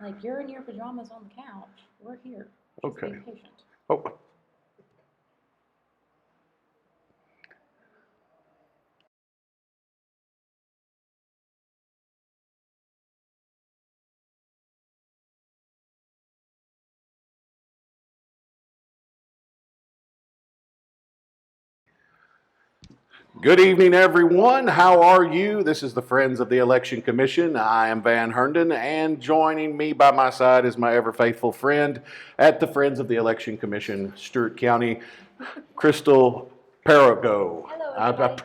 Like, you're in your pajamas on the couch. We're here. Just Okay. be patient. Oh. Good evening, everyone. How are you? This is the Friends of the Election Commission. I am Van Herndon, and joining me by my side is my ever faithful friend at the Friends of the Election Commission, Stewart County, Crystal Perigo. Hello, everybody.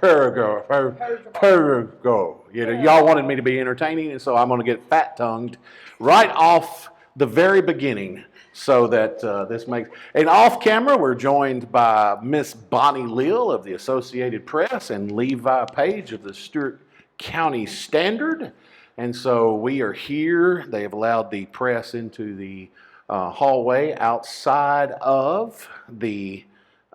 Perigo. You know, y'all wanted me to be entertaining, and so I'm going to get fat-tongued right off the very beginning, so that this makes. And off camera, we're joined by Miss Bonnie Leal of the Associated Press and Levi Page of the Stewart County Standard. And so we are here. They have allowed the press into the hallway outside of the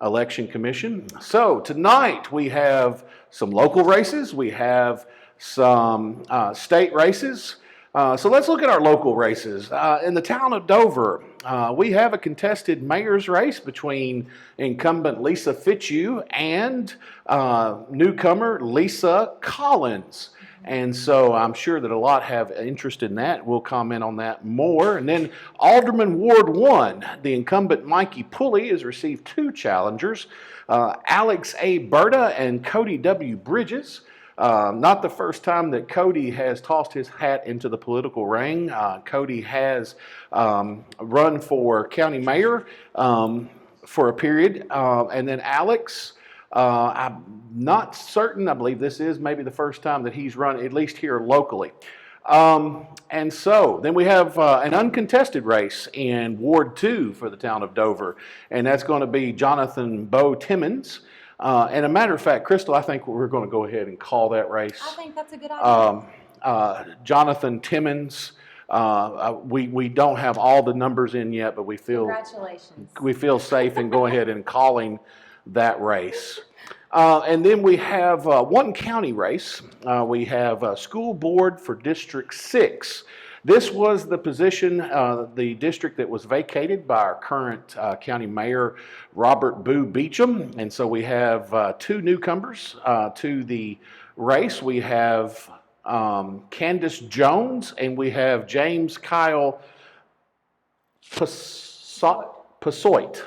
Election Commission. So tonight we have some local races. We have some state races. So let's look at our local races. In the town of Dover, we have a contested mayor's race between incumbent Lisa Fitzhugh and newcomer Lisa Collins. And so I'm sure that a lot have interest in that. We'll comment on that more. And then Alderman Ward 1, the incumbent Mikey Pulley has received two challengers, Alex A. Berta and Cody W. Bridges. Not the first time that Cody has tossed his hat into the political ring. Cody has run for county mayor for a period. And then Alex, I'm not certain, I believe this is maybe the first time that he's run, at least here locally. And so then we have an uncontested race in Ward 2 for the town of Dover, and that's going to be Jonathan Bo Timmons. And a matter of fact, Crystal, I think we're going to go ahead and call that race. I think that's a good idea. Jonathan Timmons. We don't have all the numbers in yet, but we feel safe in going ahead and calling that race. And then we have one county race. We have a school board for District 6. This was the position, the district that was vacated by our current county mayor, Robert Boo Beecham. And so we have two newcomers to the race. We have Candace Jones and we have James Kyle Pasoit.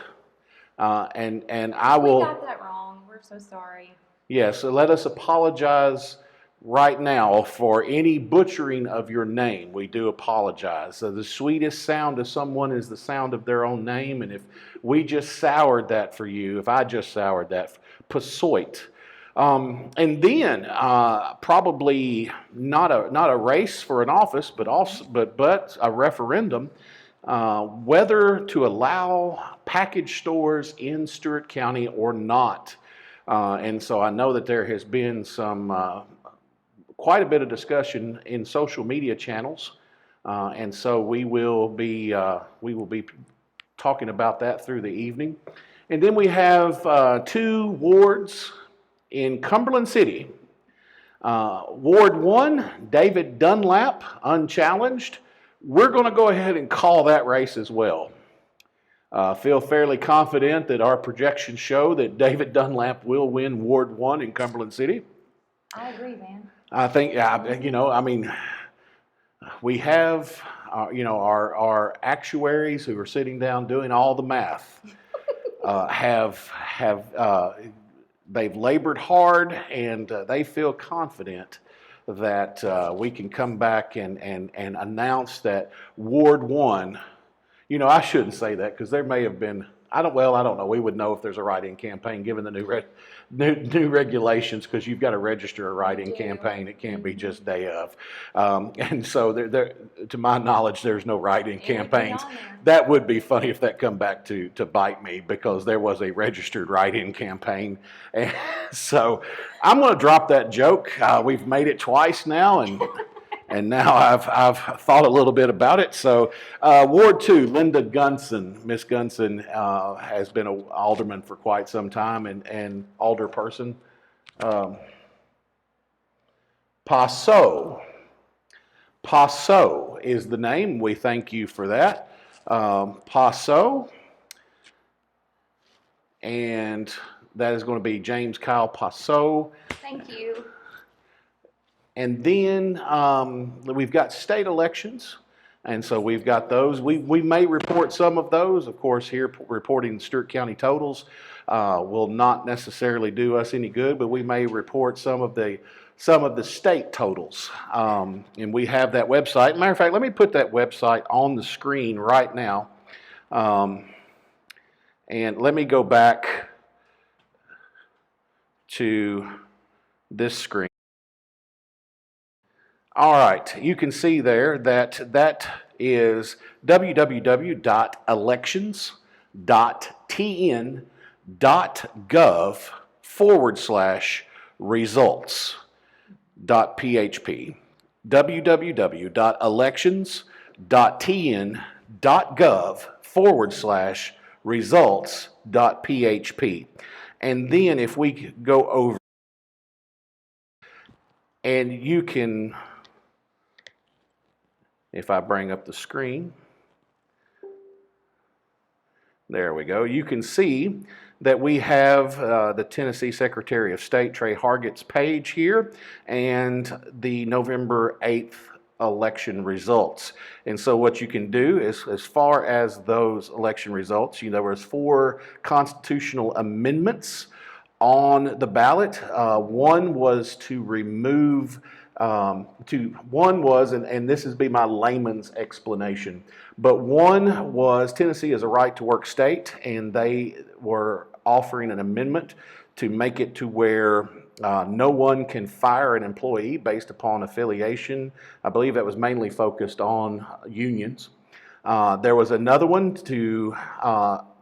And I will. We got that wrong. We're so sorry. Yes, so let us apologize right now for any butchering of your name. We do apologize. So the sweetest sound to someone is the sound of their own name, and if we just soured that for you, if I just soured that, Pasoit. And then probably not a race for an office, but a referendum. Whether to allow package stores in Stewart County or not. And so I know that there has been some quite a bit of discussion in social media channels, and so we will be talking about that through the evening. And then we have two wards in Cumberland City. Ward 1, David Dunlap, unchallenged. We're going to go ahead and call that race as well. Feel fairly confident that our projections show that David Dunlap will win Ward 1 in Cumberland City. I agree, man. I think, we have, our actuaries who are sitting down doing all the math they've labored hard, and they feel confident that we can come back and announce that Ward 1, I shouldn't say that because there may have been, I don't know. We would know if there's a write-in campaign given the new regulations, because you've got to register a write-in campaign. It can't be just day of. And so there, to my knowledge, there's no write-in campaigns. That would be funny if that come back to bite me, because there was a registered write-in campaign. And so I'm going to drop that joke. We've made it twice now, and now I've thought a little bit about it. So Ward 2, Linda Gunson. Miss Gunson has been an alderman for quite some time, and alderperson. Paso is the name. We thank you for that. Passo. And that is going to be James Kyle Passo. Thank you. And then we've got state elections. And so we've got those. We may report some of those. Of course, here reporting Stewart County totals will not necessarily do us any good, but we may report some of the state totals. And we have that website. Matter of fact, let me put that website on the screen right now. And let me go back to this screen. All right, you can see there that is www.elections.tn.gov/results.php. www.elections.tn.gov/results.php. And then if we go over, and you can, if I bring up the screen, there we go. You can see that we have the Tennessee Secretary of State, Trey Hargett's page here, and the November 8th election results. And so what you can do is, as far as those election results, there was 4 constitutional amendments on the ballot. One was to remove, and this is be my layman's explanation, but one was Tennessee is a right to work state, and they were offering an amendment to make it to where no one can fire an employee based upon affiliation. I believe that was mainly focused on unions. There was another one to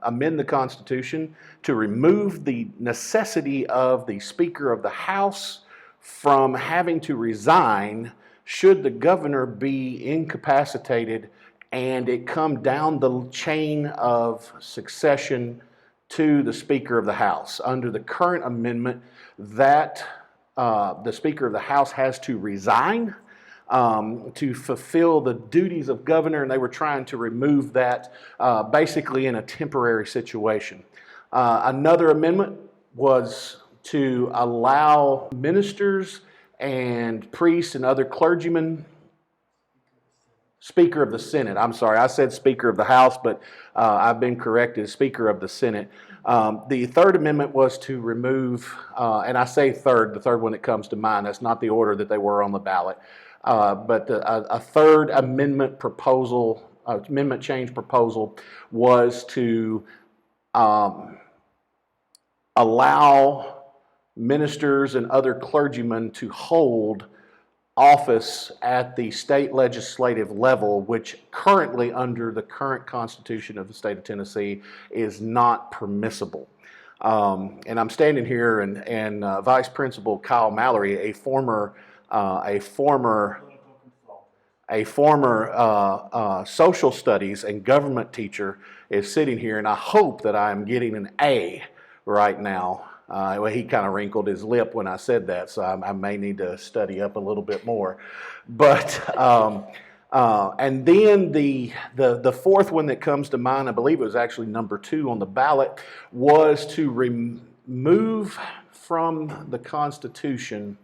amend the Constitution to remove the necessity of the Speaker of the House from having to resign should the governor be incapacitated and it come down the chain of succession to the Speaker of the House. Under the current amendment, that the Speaker of the House has to resign to fulfill the duties of governor, and they were trying to remove that basically in a temporary situation. Another amendment was to allow ministers and priests and other clergymen, Speaker of the Senate, I'm sorry, I said Speaker of the House, but I've been corrected, Speaker of the Senate. The third amendment was to remove, and I say third, the third one that comes to mind, that's not the order that they were on the ballot, but a third amendment proposal, amendment change proposal was to allow ministers and other clergymen to hold office at the state legislative level, which currently under the current Constitution of the state of Tennessee is not permissible. And I'm standing here and Vice Principal Kyle Mallory, a former social studies and government teacher, is sitting here, and I hope that I am getting an A right now. Well, he kind of wrinkled his lip when I said that, so I may need to study up a little bit more. But and then the fourth one that comes to mind, I believe it was actually number 2 on the ballot, was to remove from the Constitution.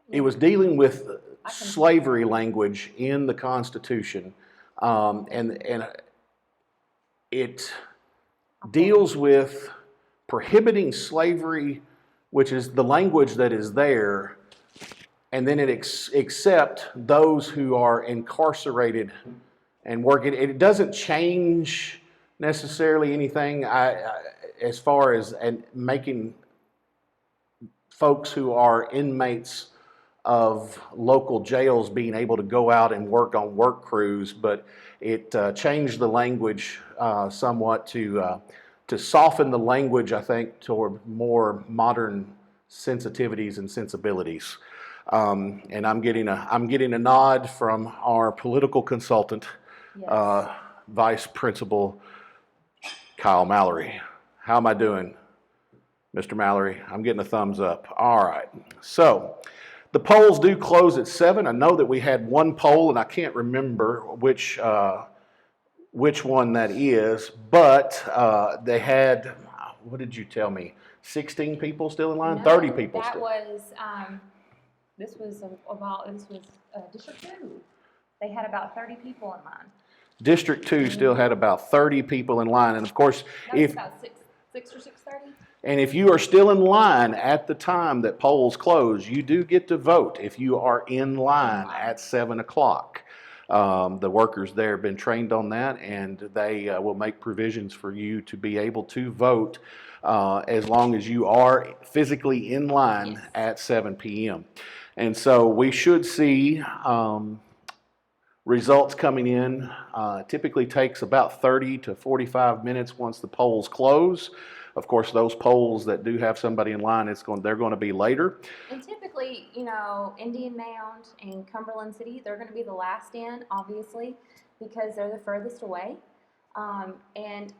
It was dealing with slavery language in the Constitution, and it deals with prohibiting slavery, which is the language that is there, and then it accept those who are incarcerated and working. It doesn't change necessarily anything as far as making folks who are inmates of local jails being able to go out and work on work crews, but it changed the language somewhat to soften the language, I think, toward more modern sensitivities and sensibilities. And I'm getting a nod from our political consultant, Yes. Vice Principal Kyle Mallory. How am I doing, Mr. Mallory? I'm getting a thumbs up. All right. So The polls do close at 7. I know that we had one poll, and I can't remember which one that is, but they had, what did you tell me, 16 people still in line? No, 30 people that still. was, this was District 2. They had about 30 people in line. District 2 still had about 30 people in line, and of course, That was about 6 or 6:30. And if you are still in line at the time that polls close, you do get to vote if you are in line at 7 o'clock. The workers there have been trained on that, and they will make provisions for you to be able to vote as long as you are physically in line at 7 p.m. And so we should see results coming in. Typically takes about 30 to 45 minutes once the polls close. Of course, those polls that do have somebody in line, they're going to be later. And typically, you know, Indian Mound and Cumberland City, they're going to be the last in, obviously, because they're the furthest away. And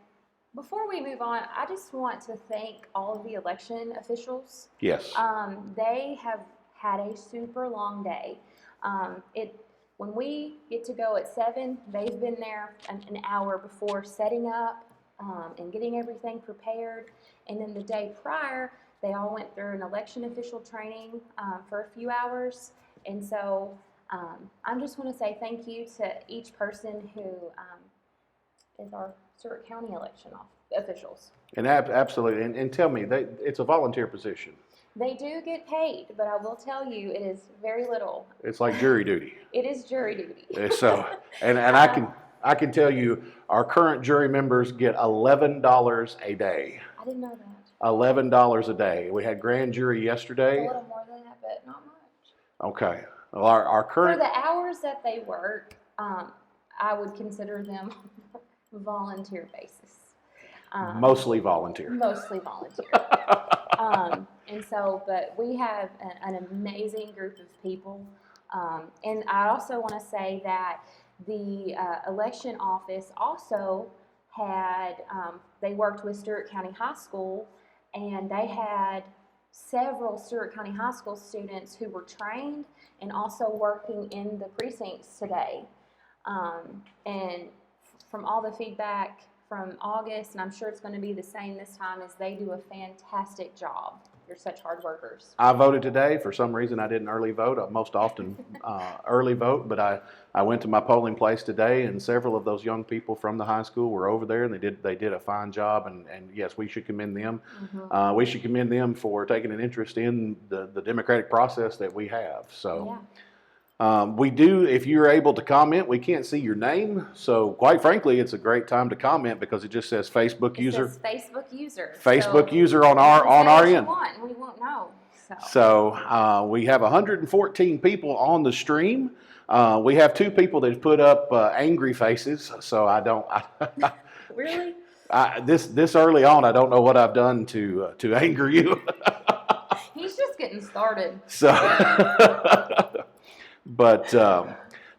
before we move on, I just want to thank all of the election officials. Yes. They have had a super long day. When we get to go at 7, they've been there an hour before setting up and getting everything prepared. And then the day prior, they all went through an election official training for a few hours. And so I just want to say thank you to each person who is our Stewart County election officials. And absolutely. And tell me, it's a volunteer position. They do get paid, but I will tell you, it is very little. It's like jury duty. It is jury duty. So, and I can tell you, our current jury members get $11 a day. I didn't know that. $11 a day. We had grand jury yesterday. It's a little more than that, but not much. Okay. Well, our current... For the hours that they work, I would consider them volunteer basis. Mostly volunteer. Mostly volunteer. And so, but we have an amazing group of people. And I also want to say that the election office also had, they worked with Stewart County High School, and they had several Stewart County High School students who were trained and also working in the precincts today. And from all the feedback from August, and I'm sure it's going to be the same this time, is they do a fantastic job. You're such hard workers. I voted today. For some reason, I didn't early vote. I most often early vote, but I went to my polling place today, and several of those young people from the high school were over there, and they did a fine job. And yes, we should commend them. Mm-hmm. We should commend them for taking an interest in the democratic process that we have. So. Yeah. We do, if you're able to comment, we can't see your name. So quite frankly, it's a great time to comment because it just says Facebook user. It says Facebook user. Facebook user on our end. We won't know. So we have 114 people on the stream. We have 2 people that put up angry faces. So I don't. Really? This early on, I don't know what I've done to anger you. He's just getting started. So. But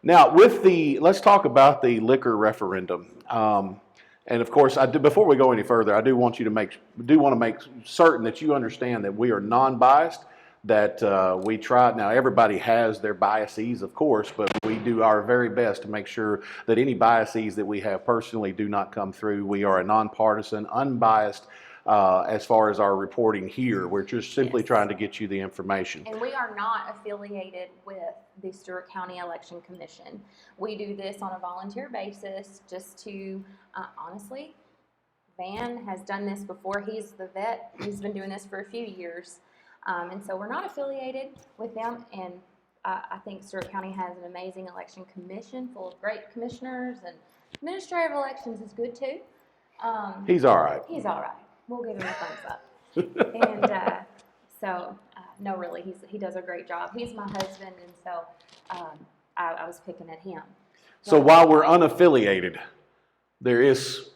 now, let's talk about the liquor referendum. And of course, before we go any further, I do want to make certain that you understand that we are non-biased. That we try. Now, everybody has their biases, of course, but we do our very best to make sure that any biases that we have personally do not come through. We are a nonpartisan, unbiased. As far as our reporting here, we're just simply trying to get you the information. And we are not affiliated with the Stewart County Election Commission. We do this on a volunteer basis just to, honestly, Van has done this before. He's the vet. He's been doing this for a few years. And so we're not affiliated with them. And I think Stewart County has an amazing election commission full of great commissioners, and administrative elections is good too. He's all right. He's all right. We'll give him a thumbs up. And no, really, he does a great job. He's my husband, and so I was picking at him. So while we're unaffiliated, there is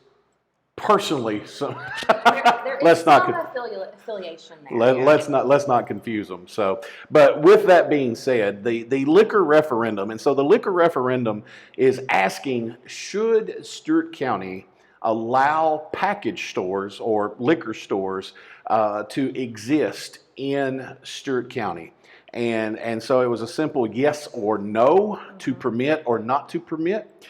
personally some. there is some affiliation there. Let's not confuse them. So, but with that being said, the liquor referendum, and so the liquor referendum is asking, should Stewart County allow package stores or liquor stores to exist in Stewart County? And so it was a simple yes or no to permit or not to permit.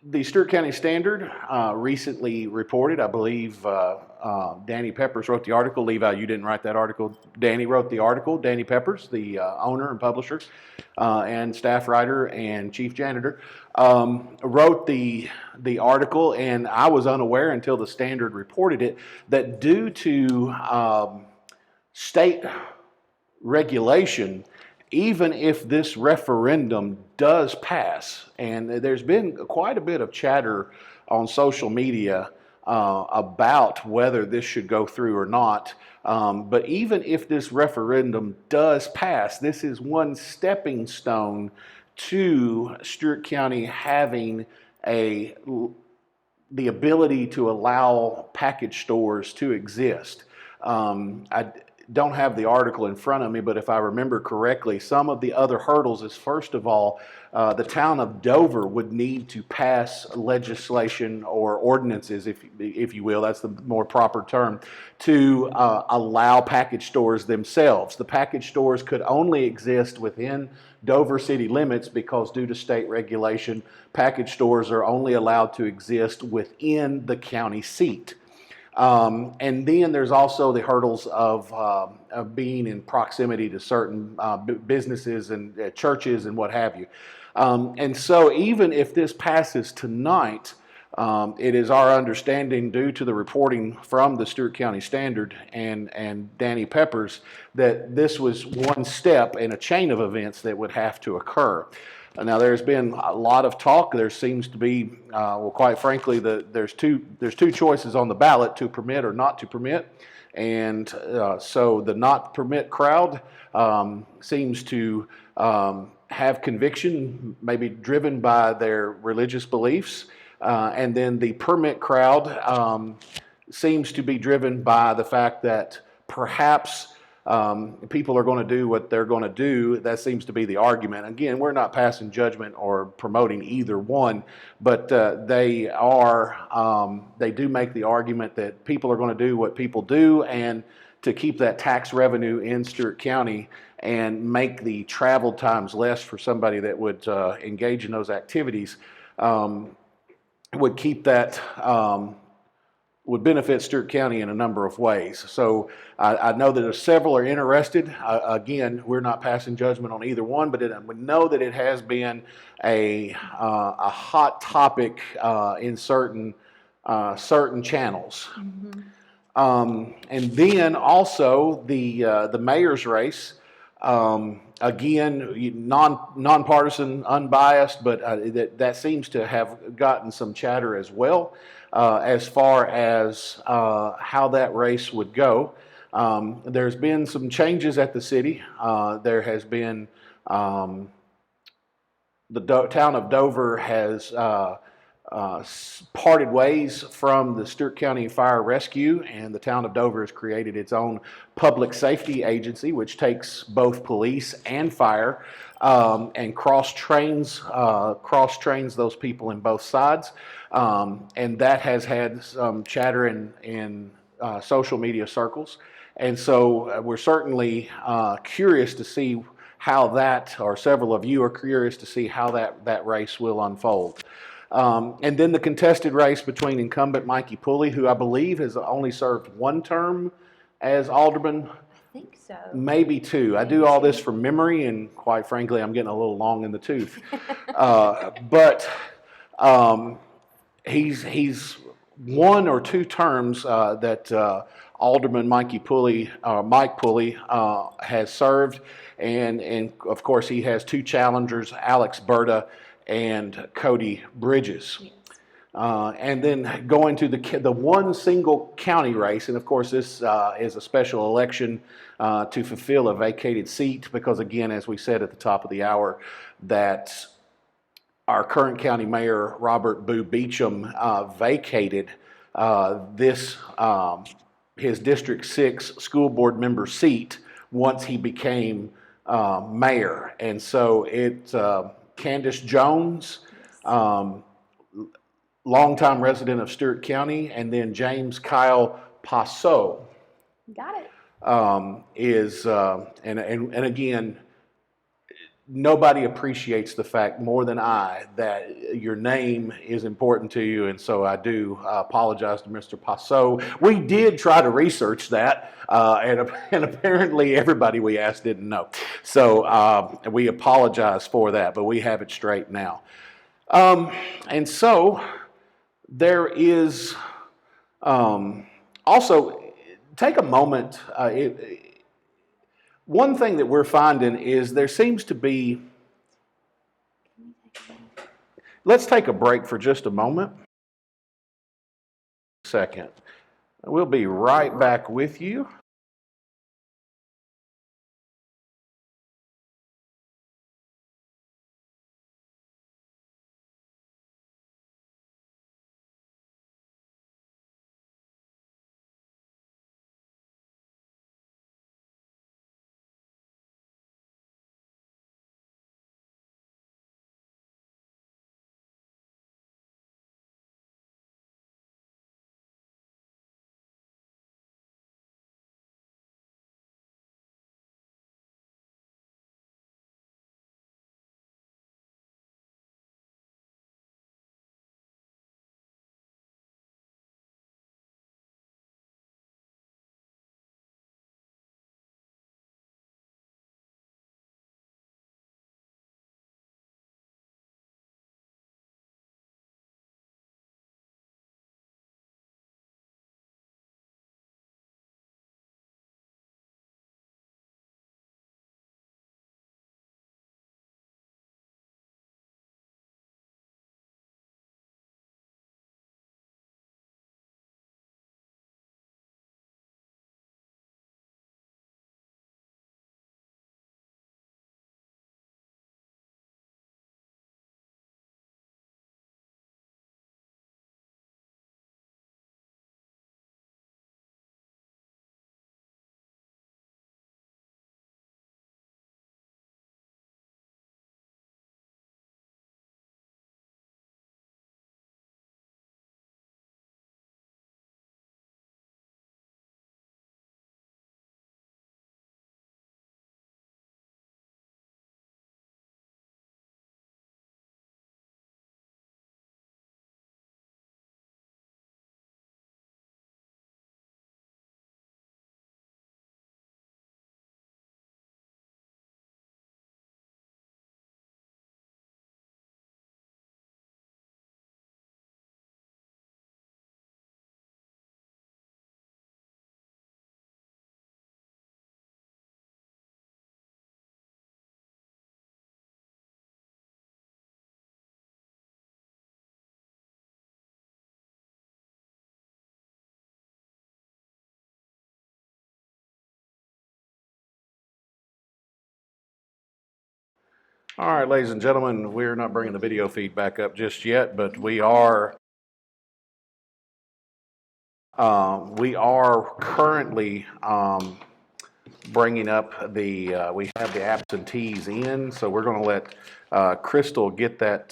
The Stewart County Standard recently reported, I believe Danny Peppers wrote the article. Levi, you didn't write that article. Danny wrote the article. Danny Peppers, the owner and publisher, and staff writer and chief janitor, wrote the article, and I was unaware until the Standard reported it, that due to state regulation, even if this referendum does pass, and there's been quite a bit of chatter on social media about whether this should go through or not, but even if this referendum does pass, this is one stepping stone to Stewart County having the ability to allow package stores to exist. I don't have the article in front of me, but if I remember correctly, some of the other hurdles is, first of all, the town of Dover would need to pass legislation or ordinances, if you will, that's the more proper term, to allow package stores themselves. The package stores could only exist within Dover city limits because due to state regulation, package stores are only allowed to exist within the county seat. And then there's also the hurdles of being in proximity to certain businesses and churches and what have you. And so even if this passes tonight, it is our understanding, due to the reporting from the Stewart County Standard and Danny Peppers, that this was one step in a chain of events that would have to occur. Now, there's been a lot of talk. There seems to be, well, quite frankly, there's two choices on the ballot: to permit or not to permit. And so the not permit crowd seems to have conviction, maybe driven by their religious beliefs. And then the permit crowd seems to be driven by the fact that perhaps people are going to do what they're going to do. That seems to be the argument. Again, we're not passing judgment or promoting either one, but they do make the argument that people are going to do what people do, and to keep that tax revenue in Stewart County and make the travel times less for somebody that would engage in those activities, would keep that would benefit Stewart County in a number of ways. So I know that several are interested. Again, we're not passing judgment on either one, but we know that it has been a hot topic in certain channels. Mm-hmm. And then also the mayor's race. Again, nonpartisan, unbiased, but that seems to have gotten some chatter as well, as far as how that race would go. There's been some changes at the city. There has been the town of Dover has parted ways from the Stewart County Fire Rescue, and the town of Dover has created its own public safety agency, which takes both police and fire and cross trains those people in both sides, and that has had some chatter in social media circles, and so we're certainly curious to see how that, or several of you are curious to see how that race will unfold. And then the contested race between incumbent Mikey Pulley, who I believe has only served one term as alderman. I think so. Maybe two. I do all this from memory, and quite frankly, I'm getting a little long in the tooth. But he's one or two terms that Alderman Mike Pulley has served, and of course he has two challengers, Alex Berta and Cody Bridges. Yes. And then going to the one single county race, and of course this is a special election to fulfill a vacated seat, because again, as we said at the top of the hour, that our current county mayor, Robert Boo Beecham, vacated his District 6 school board member seat once he became mayor. And so Candace Jones, longtime resident of Stewart County, and then James Kyle Passot. Got it. And again, nobody appreciates the fact more than I that your name is important to you, and so I do apologize to Mr. Passot. We did try to research that, and apparently everybody we asked didn't know. So we apologize for that, but we have it straight now. And so there is also take a moment. One thing that we're finding is there seems to be. Let's take a break for just a moment. Second. We'll be right back with you. All right, ladies and gentlemen, we're not bringing the video feed back up just yet, but we are currently bringing up we have the absentees in, so we're going to let Crystal get that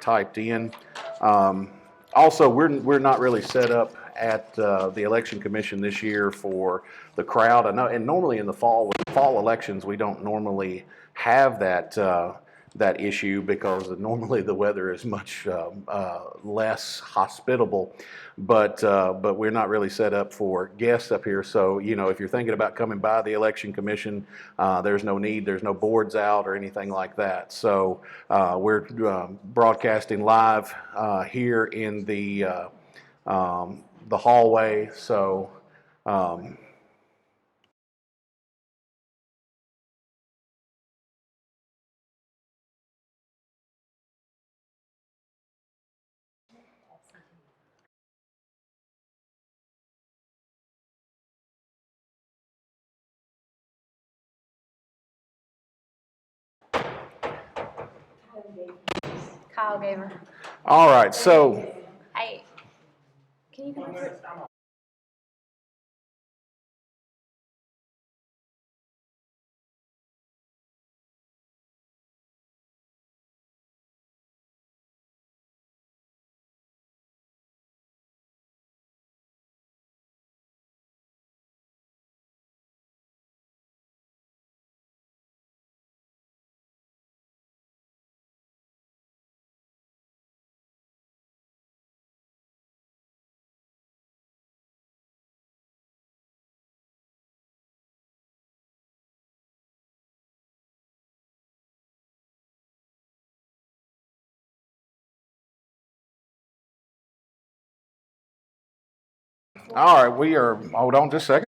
typed in. Also, we're not really set up at the election commission this year for the crowd. I know, and normally in the fall elections, we don't normally have that issue because normally the weather is much less hospitable. But we're not really set up for guests up here. So if you're thinking about coming by the election commission, there's no need. There's no boards out or anything like that. So we're broadcasting live here in the hallway. So. Kyle gave her. All right. So. Hey, can you come over? All right, we are, hold on just a second.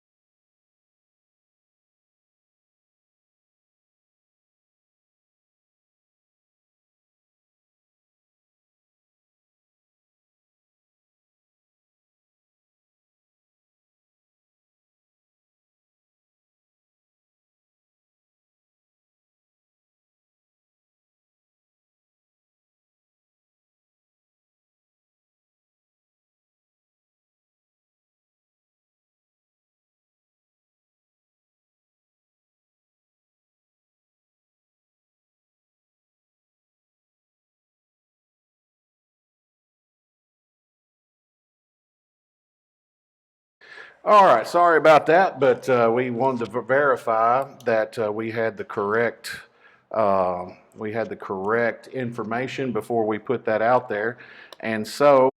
All right, sorry about that, but we wanted to verify that we had the correct information before we put that out there, and so.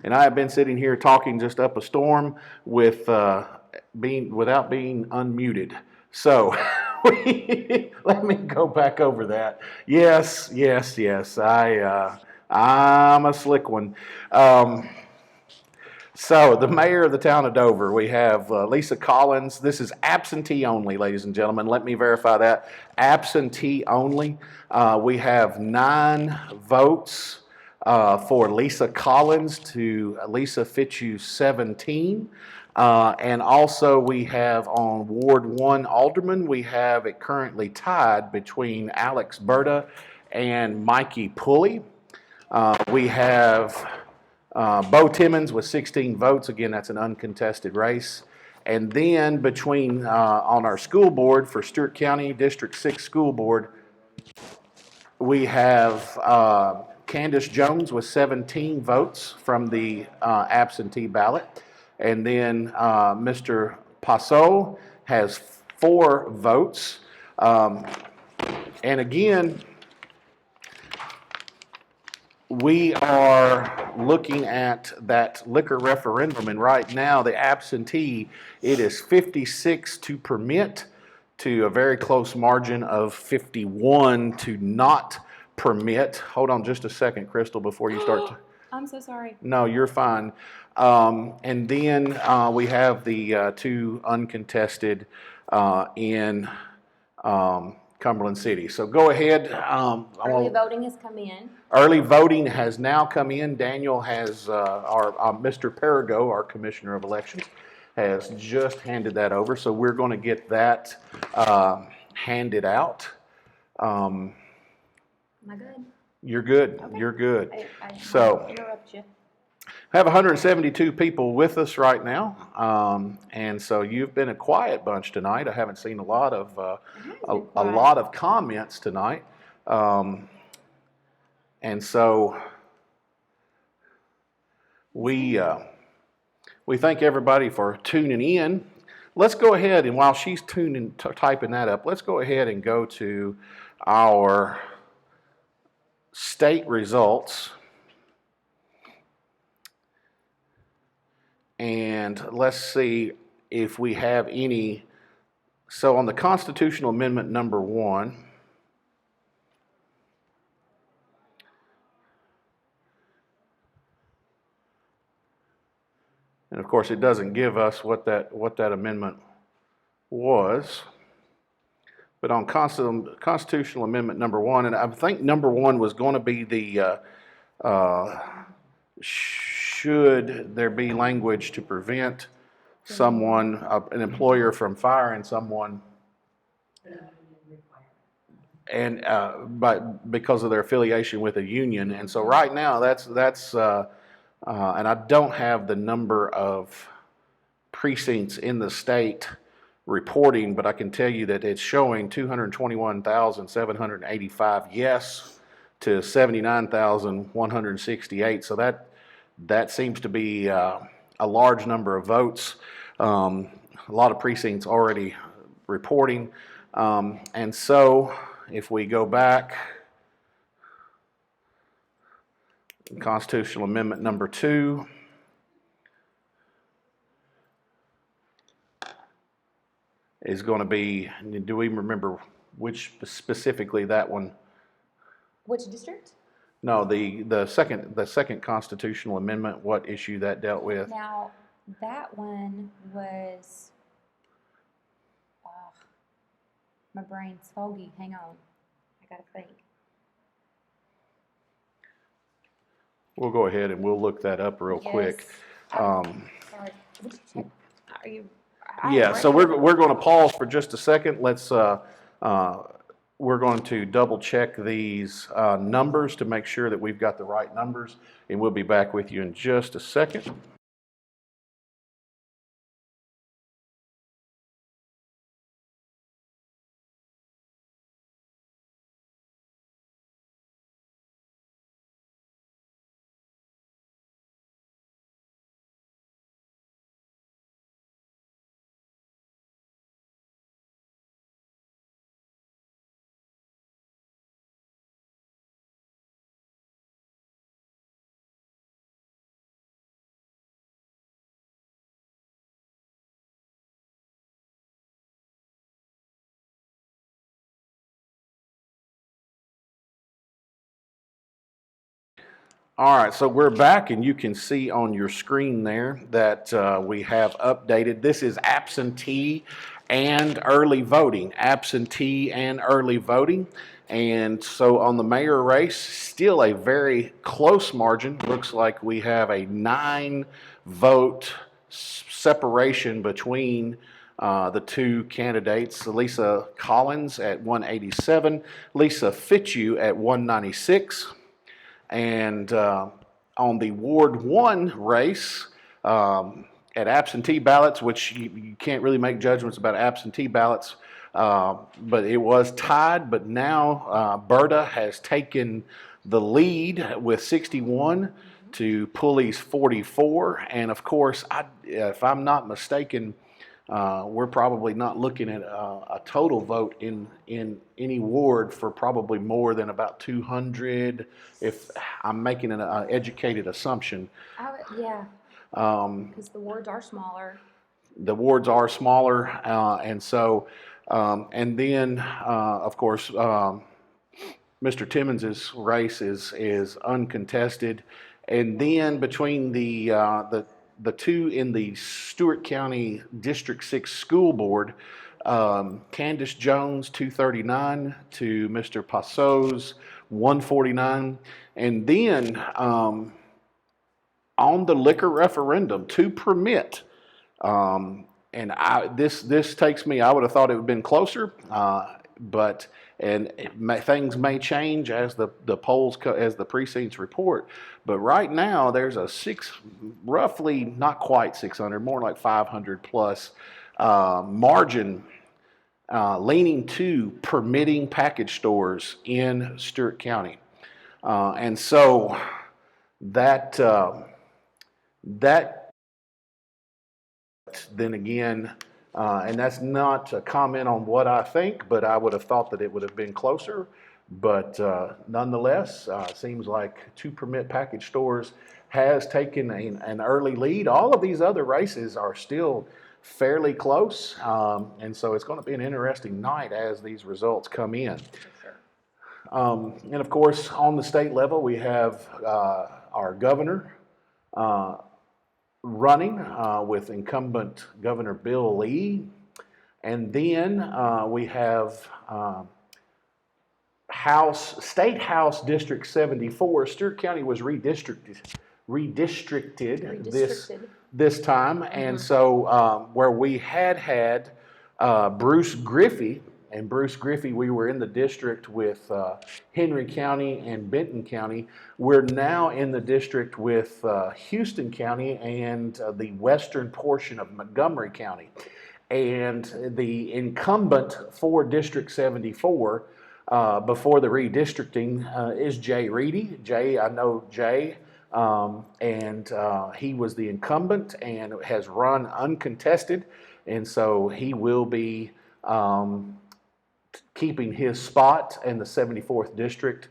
And I have been sitting here talking just up a storm with without being unmuted. So let me go back over that. Yes, yes, yes. I'm a slick one. Um, so the mayor of the town of Dover, we have Lisa Collins. This is absentee only, ladies and gentlemen. Let me verify that. Absentee only. We have 9 votes for Lisa Collins to Lisa Fitzhugh 17. And also we have on Ward 1 Alderman, we have it currently tied between Alex Berta and Mikey Pulley. We have Bo Timmons with 16 votes. Again, that's an uncontested race. And then between on our school board for Stewart County District 6 School Board, we have Candace Jones with 17 votes from the absentee ballot. And then Mr. Passot has 4 votes. And again, we are looking at that liquor referendum, and right now the absentee, it is 56 to permit to a very close margin of 51 to not permit. Hold on just a second, Crystal, before you start. I'm so sorry. No, you're fine. And then we have the 2 uncontested in Cumberland City. So go ahead. Early voting has come in. Early voting has now come in. Daniel has, our Mr. Perigo, our Commissioner of Elections, has just handed that over. So we're going to get that handed out. Am I good? You're good. Okay. You're good. I So interrupt you. I have 172 people with us right now, and so you've been a quiet bunch tonight. I haven't seen a lot of a lot of comments tonight, and so we thank everybody for tuning in. Let's go ahead and while she's typing that up, let's go ahead and go to our state results. And let's see if we have any. So on the constitutional amendment number 1, and of course it doesn't give us what that amendment was. But on constitutional amendment number 1, and I think number 1 was going to be the should there be language to prevent someone, an employer, from firing someone, and because of their affiliation with a union. And so right now that's and I don't have the number of precincts in the state reporting, but I can tell you that it's showing 221,785 yes to 79,168. So that seems to be a large number of votes. A lot of precincts already reporting. And so if we go back, Constitutional Amendment number 2. Is going to be, do we remember which specifically that one? Which district? No, the second constitutional amendment, what issue that dealt with? Now, that one was, my brain's foggy. Hang on. I got to think. We'll go ahead and we'll look that up real quick. Sorry. Would you check? Are you? Yeah, so we're going to pause for just a second. Let's we're going to double check these numbers to make sure that we've got the right numbers, and we'll be back with you in just a second. All right, so we're back, and you can see on your screen there that we have updated. This is absentee and early voting. Absentee and early voting. And so on the mayor race, still a very close margin. Looks like we have a 9-vote separation between the two candidates. Lisa Collins at 187, Lisa Fitzhugh at 196. And on the Ward 1 race, at absentee ballots, which you can't really make judgments about absentee ballots, but it was tied. But now Berta has taken the lead with 61 to Pulley's 44. And of course, if I'm not mistaken, we're probably not looking at a total vote in any ward for probably more than about 200, if I'm making an educated assumption. Yeah, because the wards are smaller. The wards are smaller, and so, and then, of course, Mr. Timmons's race is uncontested, and then between the two in the Stewart County District 6 School Board, Candace Jones, 239, to Mr. Passo's 149. And then on the liquor referendum to permit, and this takes me, I would have thought it would have been closer, but things may change as the polls, as the precincts report. But right now, there's a roughly not quite 600, more like 500 plus margin leaning to permitting package stores in Stewart County, and so that then again. And that's not a comment on what I think, but I would have thought that it would have been closer. But nonetheless, it seems like to permit package stores has taken an early lead. All of these other races are still fairly close. And so it's going to be an interesting night as these results come in. And of course, on the state level, we have our governor running with incumbent Governor Bill Lee. And then we have State House District 74. Stewart County was redistricted this time. And so where we had Bruce Griffey, and Bruce Griffey, we were in the district with Henry County and Benton County. We're now in the district with Houston County and the western portion of Montgomery County. And the incumbent for District 74 before the redistricting is Jay Reedy. Jay, I know Jay, and he was the incumbent and has run uncontested, and so he will be keeping his spot in the 74th District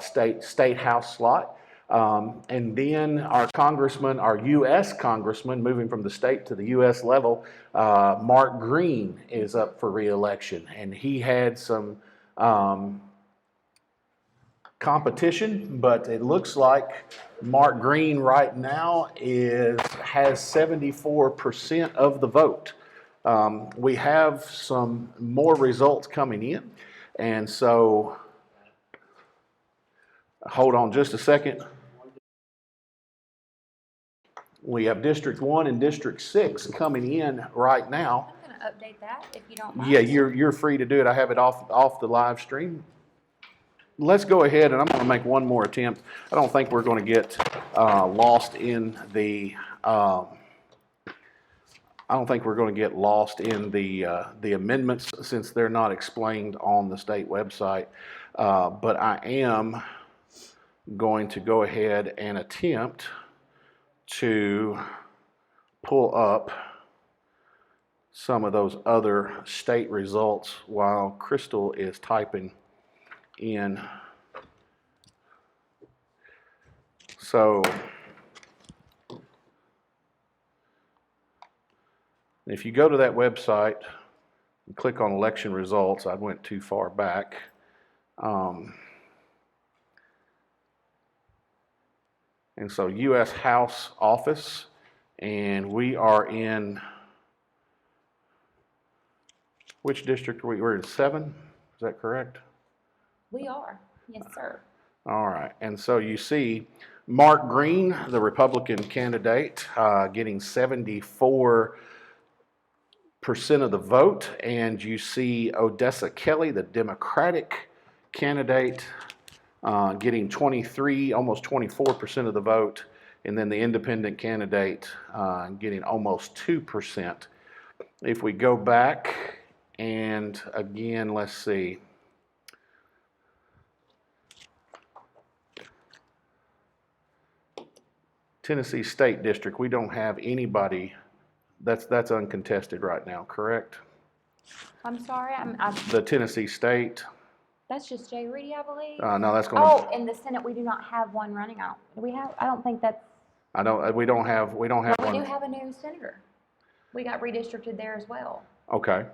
state house slot. And then our congressman, our U.S. congressman, moving from the state to the U.S. level, Mark Green is up for re-election, and he had some competition, but it looks like Mark Green right now has 74% of the vote. We have some more results coming in, and so hold on just a second. We have District 1 and District 6 coming in right now. I'm going to update that if you don't mind. Yeah, you're free to do it. I have it off the live stream. Let's go ahead, and I'm going to make one more attempt. I don't think we're going to get lost in the. I don't think we're going to get lost in the amendments since they're not explained on the state website. But I am going to go ahead and attempt to pull up some of those other state results while Crystal is typing in. So if you go to that website and click on election results, I went too far back. And so U.S. House office, and we are in, which district are we? We're in 7, is that correct? We are, yes, sir. All right, and so you see Mark Green, the Republican candidate, getting 74% of the vote, and you see Odessa Kelly, the Democratic candidate, getting 23, almost 24% of the vote, and then the independent candidate getting almost 2%. If we go back and again, let's see. Tennessee State District, we don't have anybody, that's uncontested right now, correct? I'm sorry, The Tennessee State. that's just Jay Reedy, I believe. No, that's going Oh, in the Senate, we do not have one running out. Do we have? I don't think that's. we don't have We one. do have a new senator. We got redistricted there as well. Okay.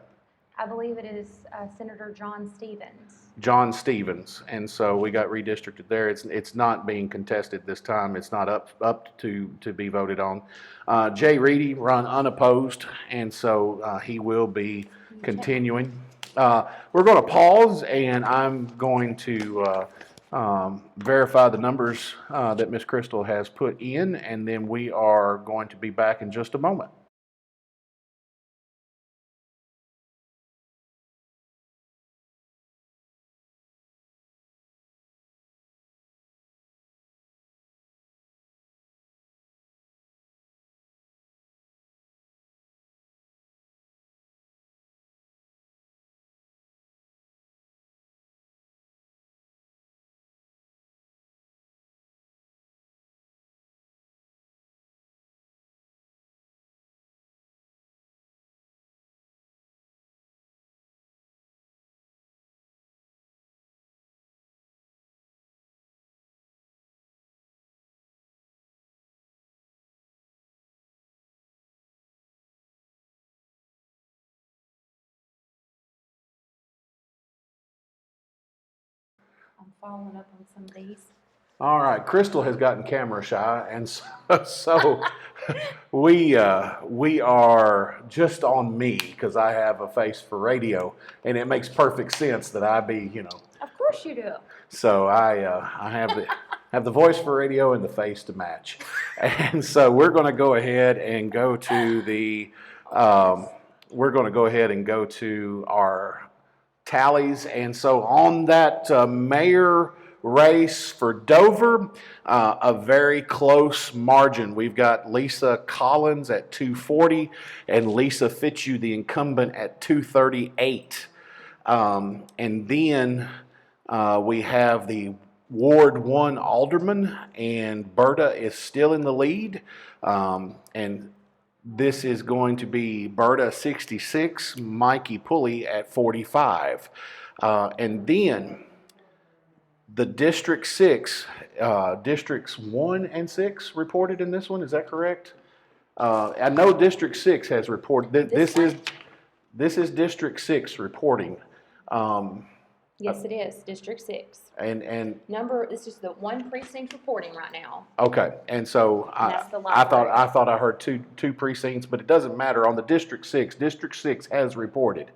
I believe it is Senator John Stevens. John Stevens, and so we got redistricted there. It's not being contested this time. It's not up to be voted on. Jay Reedy run unopposed, and so he will be continuing. We're going to pause, and I'm going to verify the numbers that Ms. Crystal has put in, and then we are going to be back in just a moment. I'm following up on some of these. All right, Crystal has gotten camera shy, and so we are just on me because I have a face for radio, and it makes perfect sense that I be, Of course you do. So I have the voice for radio and the face to match, and so we're going to go ahead and go to our tallies, and so on that mayor race for Dover, a very close margin. We've got Lisa Collins at 240 and Lisa Fitzhugh, the incumbent, at 238. And then we have the Ward 1 alderman, and Berta is still in the lead. And this is going to be Berta 66, Mikey Pulley at 45. And then the District 6, Districts 1 and 6 reported in this one. Is that correct? I know District 6 has reported. This is District 6 reporting. Yes, it is, District 6. And It's just the one precinct reporting right now. okay, and so That's the I library. thought I heard two precincts, but it doesn't matter. On the District 6, District 6 has reported.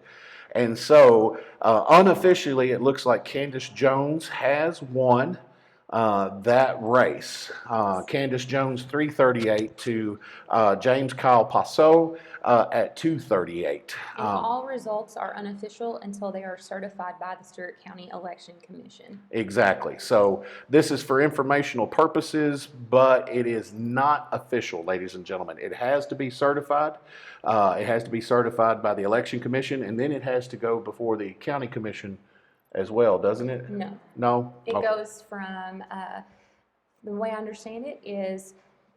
And so unofficially, it looks like Candace Jones has won that race. Candace Jones 338 to James Kyle Passot at 238. And all results are unofficial until they are certified by the Stewart County Election Commission. Exactly. So this is for informational purposes, but it is not official, ladies and gentlemen. It has to be certified. It has to be certified by the Election Commission, and then it has to go before the County Commission as well, doesn't it? No. No? It Okay. goes from, the way I understand it is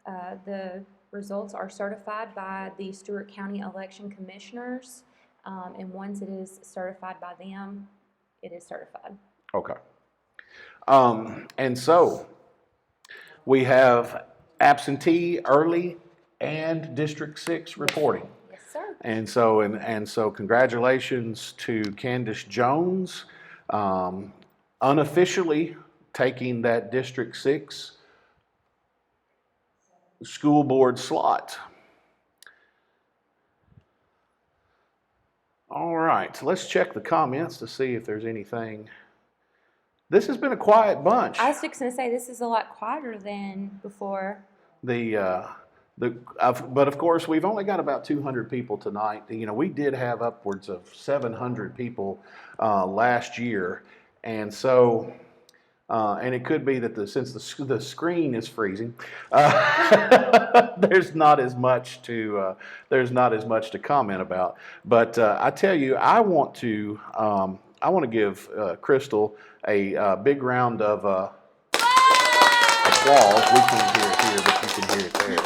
the results are certified by the Stewart County Election Commissioners, and once it is certified by them, it is certified. Okay. And so we have absentee, early, and District 6 reporting. Yes, sir. And so congratulations to Candace Jones, unofficially taking that District 6 school board slot. All right, let's check the comments to see if there's anything. This has been a quiet bunch. I was fixing to say this is a lot quieter than before. But of course, we've only got about 200 people tonight. You know, we did have upwards of 700 people last year, and so and it could be that since the screen is freezing, there's not as much to comment about. But I tell you, I want to give Crystal a big round of applause. We can't hear it here, but you can hear it there.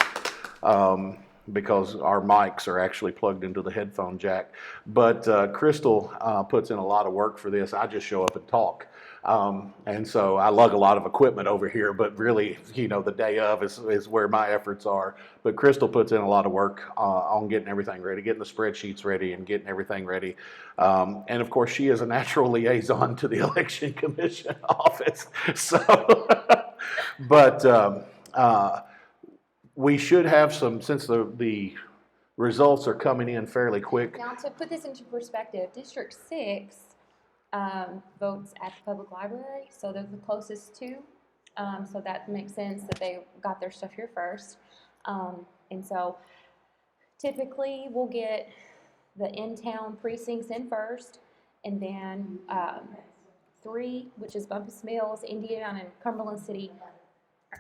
Because our mics are actually plugged into the headphone jack. But Crystal puts in a lot of work for this. I just show up and talk. And so I lug a lot of equipment over here, but really, you know, the day of is where my efforts are. But Crystal puts in a lot of work on getting everything ready, getting the spreadsheets ready and getting everything ready. And of course, she is a natural liaison to the Election Commission office. So, but we should have some, since the results are coming in fairly quick. Now, to put this into perspective, District 6 votes at the public library, so they're the closest to. So that makes sense that they got their stuff here first. And so typically we'll get the in-town precincts in first, and then 3, which is Bumpus Mills, Indiana, and Cumberland City,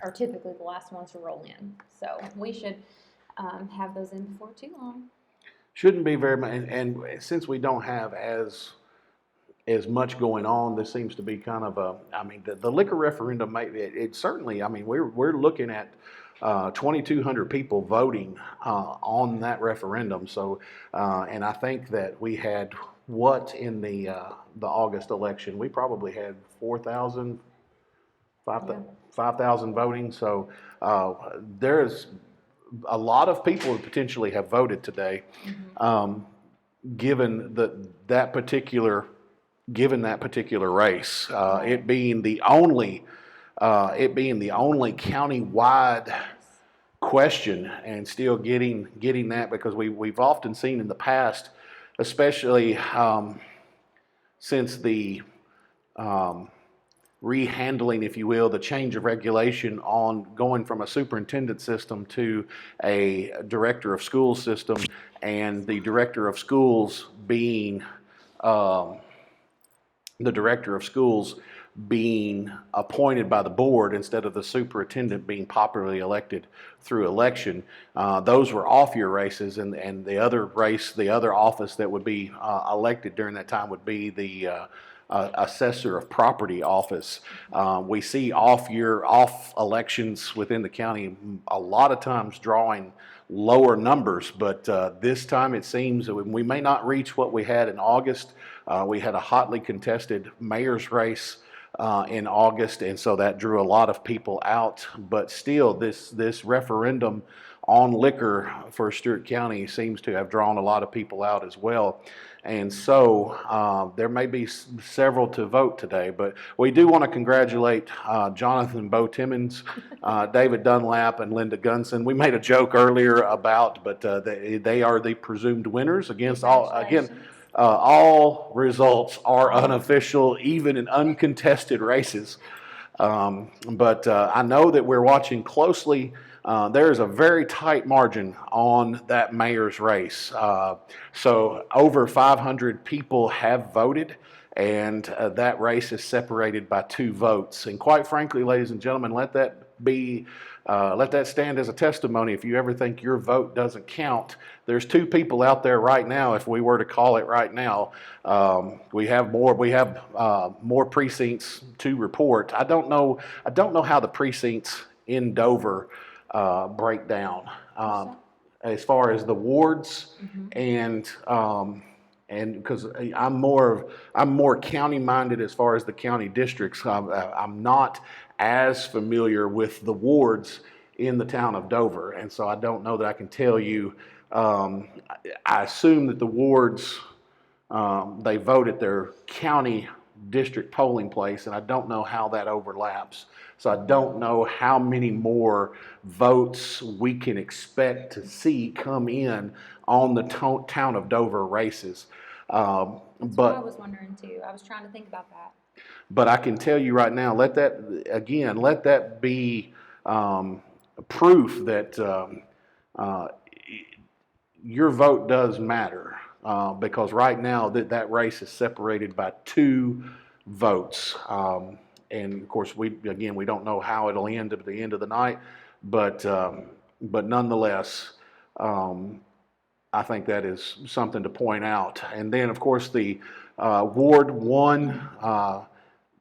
are typically the last ones to roll in. So we should have those in before too long. Shouldn't be very much, and since we don't have as much going on, this seems to be kind of the liquor referendum, it certainly, we're looking at 2,200 people voting on that referendum. So, and I think that we had, in the August election, we probably had 4,000, 5,000 voting. So there's a lot of people who potentially have voted today, given that particular race, it being the only county-wide question, and still getting that, because we've often seen in the past, especially since the rehandling, if you will, the change of regulation on going from a superintendent system to a director of schools system, and the director of schools being the director of schools being appointed by the board instead of the superintendent being popularly elected through election. Those were off-year races, and the other race, the other office that would be elected during that time would be the assessor of property office. We see off elections within the county a lot of times drawing lower numbers, but this time it seems that we may not reach what we had in August. We had a hotly contested mayor's race in August, and so that drew a lot of people out. But still, this referendum on liquor for Stewart County seems to have drawn a lot of people out as well. And so there may be several to vote today, but we do want to congratulate Jonathan Bo Timmons, David Dunlap, and Linda Gunson. We made a joke earlier about, but they are the presumed winners against all results are unofficial, even in uncontested races. But I know that we're watching closely. There is a very tight margin on that mayor's race. So over 500 people have voted, and that race is separated by 2 votes. And quite frankly, ladies and gentlemen, let that stand as a testimony. If you ever think your vote doesn't count, there's 2 people out there right now. If we were to call it right now, we have more precincts to report. I don't know how the precincts in Dover break down as far as the wards, and because I'm more county minded as far as the county districts. I'm not as familiar with the wards in the town of Dover, and so I don't know that I can tell you. I assume that the wards they vote at their county district polling place, and I don't know how that overlaps. So I don't know how many more votes we can expect to see come in on the town of Dover races. That's what I was wondering too. I was trying to think about that. But I can tell you right now, let that be proof that your vote does matter, because right now that race is separated by 2 votes. And of course, we don't know how it'll end at the end of the night, but nonetheless, I think that is something to point out. And then, of course, the Ward 1,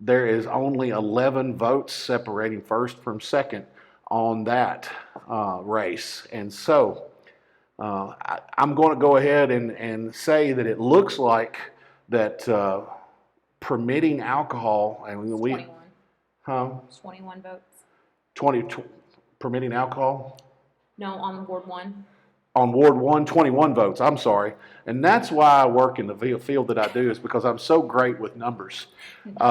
there is only 11 votes separating first from second on that race. And so I'm going to go ahead and say that it looks like that permitting alcohol, and we 21 votes. 20 permitting alcohol? No, on Ward 1. On Ward 1, 21 votes. I'm sorry. And that's why I work in the field that I do, is because I'm so great with numbers. You do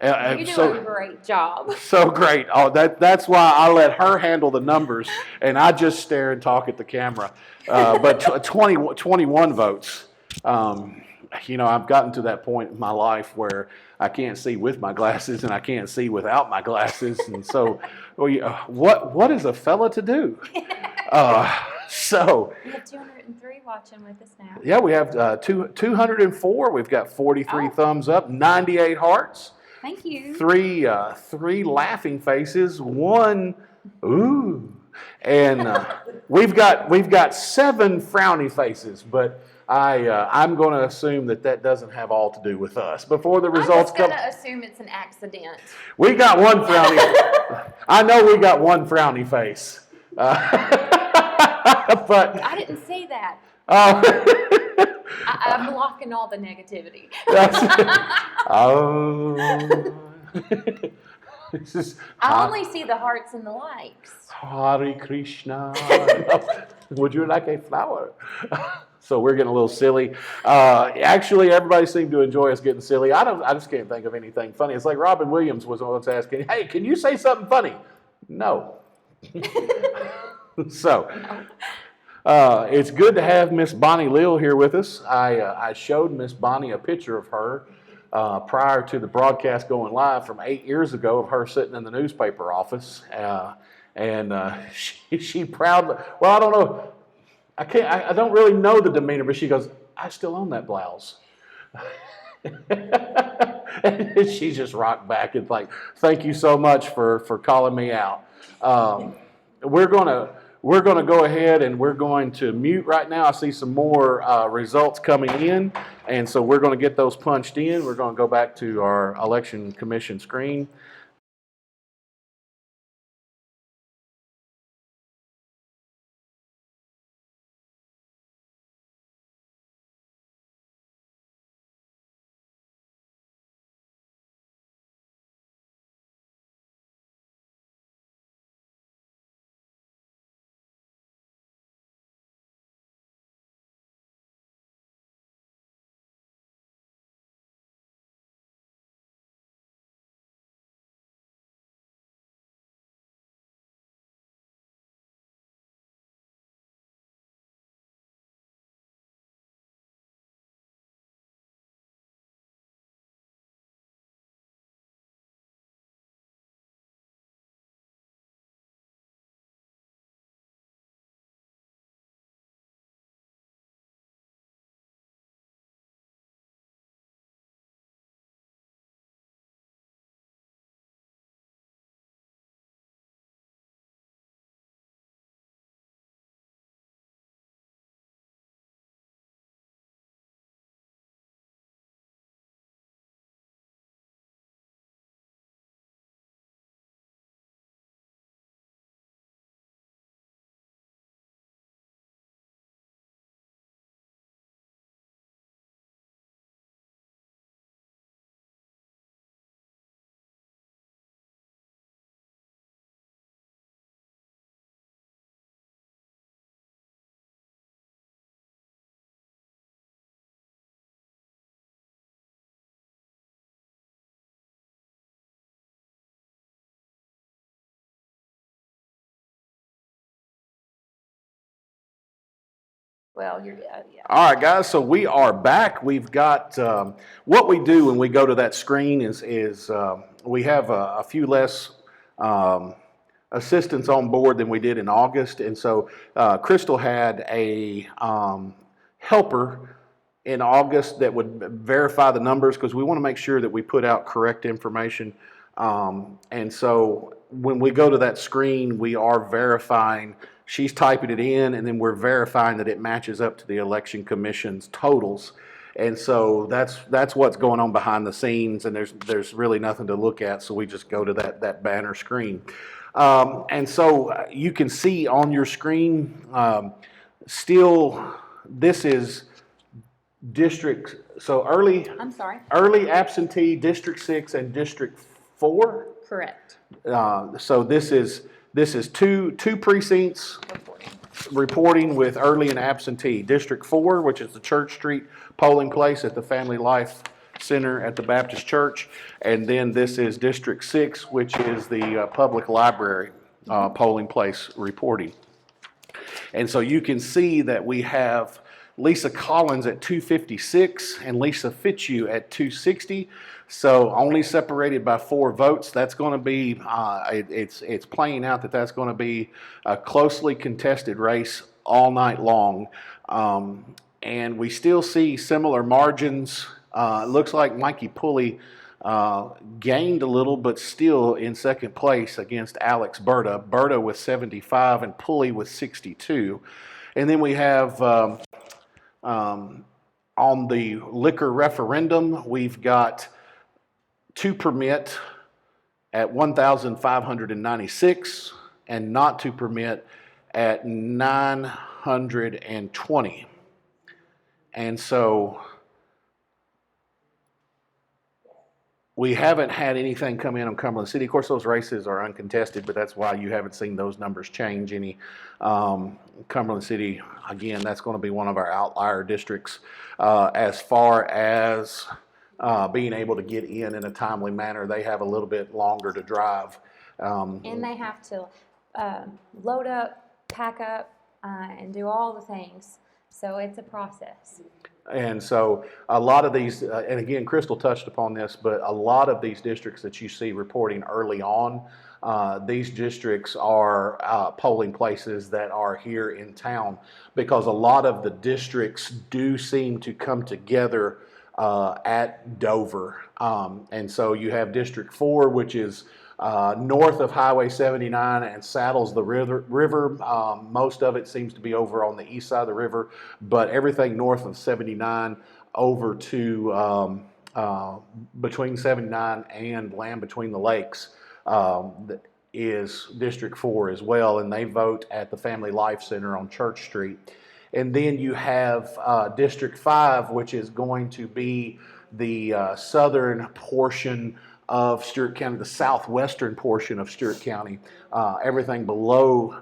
a great job. So great. Oh, that's why I let her handle the numbers, and I just stare and talk at the camera. But 21 votes. I've gotten to that point in my life where I can't see with my glasses and I can't see without my glasses. And so, what is a fella to do? So we have 203 watching with us now. Yeah, we have 204. We've got 43 thumbs up, 98 hearts. Thank you. 3 laughing faces, 1 ooh, and we've got 7 frowny faces, but I'm going to assume that doesn't have all to do with us. Before the results come, I'm just going to assume it's an accident. We got one frowny. I know we got one frowny face, but I didn't say that. I'm blocking all the negativity. I only see the hearts and the likes. Hare Krishna. Would you like a flower? So we're getting a little silly. Actually, everybody seemed to enjoy us getting silly. I just can't think of anything funny. It's like Robin Williams was once asking, "Hey, can you say something funny?" No. So. It's good to have Miss Bonnie Lill here with us. I showed Miss Bonnie a picture of her prior to the broadcast going live from 8 years ago of her sitting in the newspaper office, and she proudly. Well, I don't know. I don't really know the demeanor, but she goes, "I still own that blouse." And she just rocked back and like, thank you so much for calling me out. Um, we're gonna we're gonna go ahead and we're going to mute right now. I see some more results coming in, and so we're going to get those punched in. We're going to go back to our election commission screen. Well, yeah. All right, guys. So we are back. We've got what we do when we go to that screen is we have a few less assistants on board than we did in August, and so Crystal had a helper in August that would verify the numbers because we want to make sure that we put out correct information. And so when we go to that screen, we are verifying. She's typing it in, and then we're verifying that it matches up to the election commission's totals. And so that's what's going on behind the scenes, and there's really nothing to look at. So we just go to that banner screen, and so you can see on your screen. Still, this is district. So I'm sorry. early absentee District 6 and District 4. Correct. So this is two precincts reporting with early and absentee. District 4, which is the Church Street polling place at the Family Life Center at the Baptist Church, and then this is District 6, which is the public library polling place reporting. And so you can see that we have Lisa Collins at 256 and Lisa Fitzhugh at 260. So only separated by 4 votes. That's going to be, it's playing out that that's going to be a closely contested race all night long. And we still see similar margins. It looks like Mikey Pulley gained a little, but still in second place against Alex Berta. Berta with 75 and Pulley with 62. And then we have on the liquor referendum, we've got to permit at 1,596 and not to permit at 920. And so we haven't had anything come in on Cumberland City. Of course, those races are uncontested, but that's why you haven't seen those numbers change any. Cumberland City, again, that's going to be one of our outlier districts as far as being able to get in a timely manner. They have a little bit longer to drive. And they have to load up, pack up, and do all the things. So it's a process. And so a lot of these, and again, Crystal touched upon this, but a lot of these districts that you see reporting early on, these districts are polling places that are here in town, because a lot of the districts do seem to come together at Dover. And so you have District 4, which is north of Highway 79 and saddles the river. Most of it seems to be over on the east side of the river, but everything north of 79 over to between 79 and Land Between the Lakes is District 4 as well, and they vote at the Family Life Center on Church Street. And then you have District 5, which is going to be the southern portion of Stewart County, the southwestern portion of Stewart County, everything below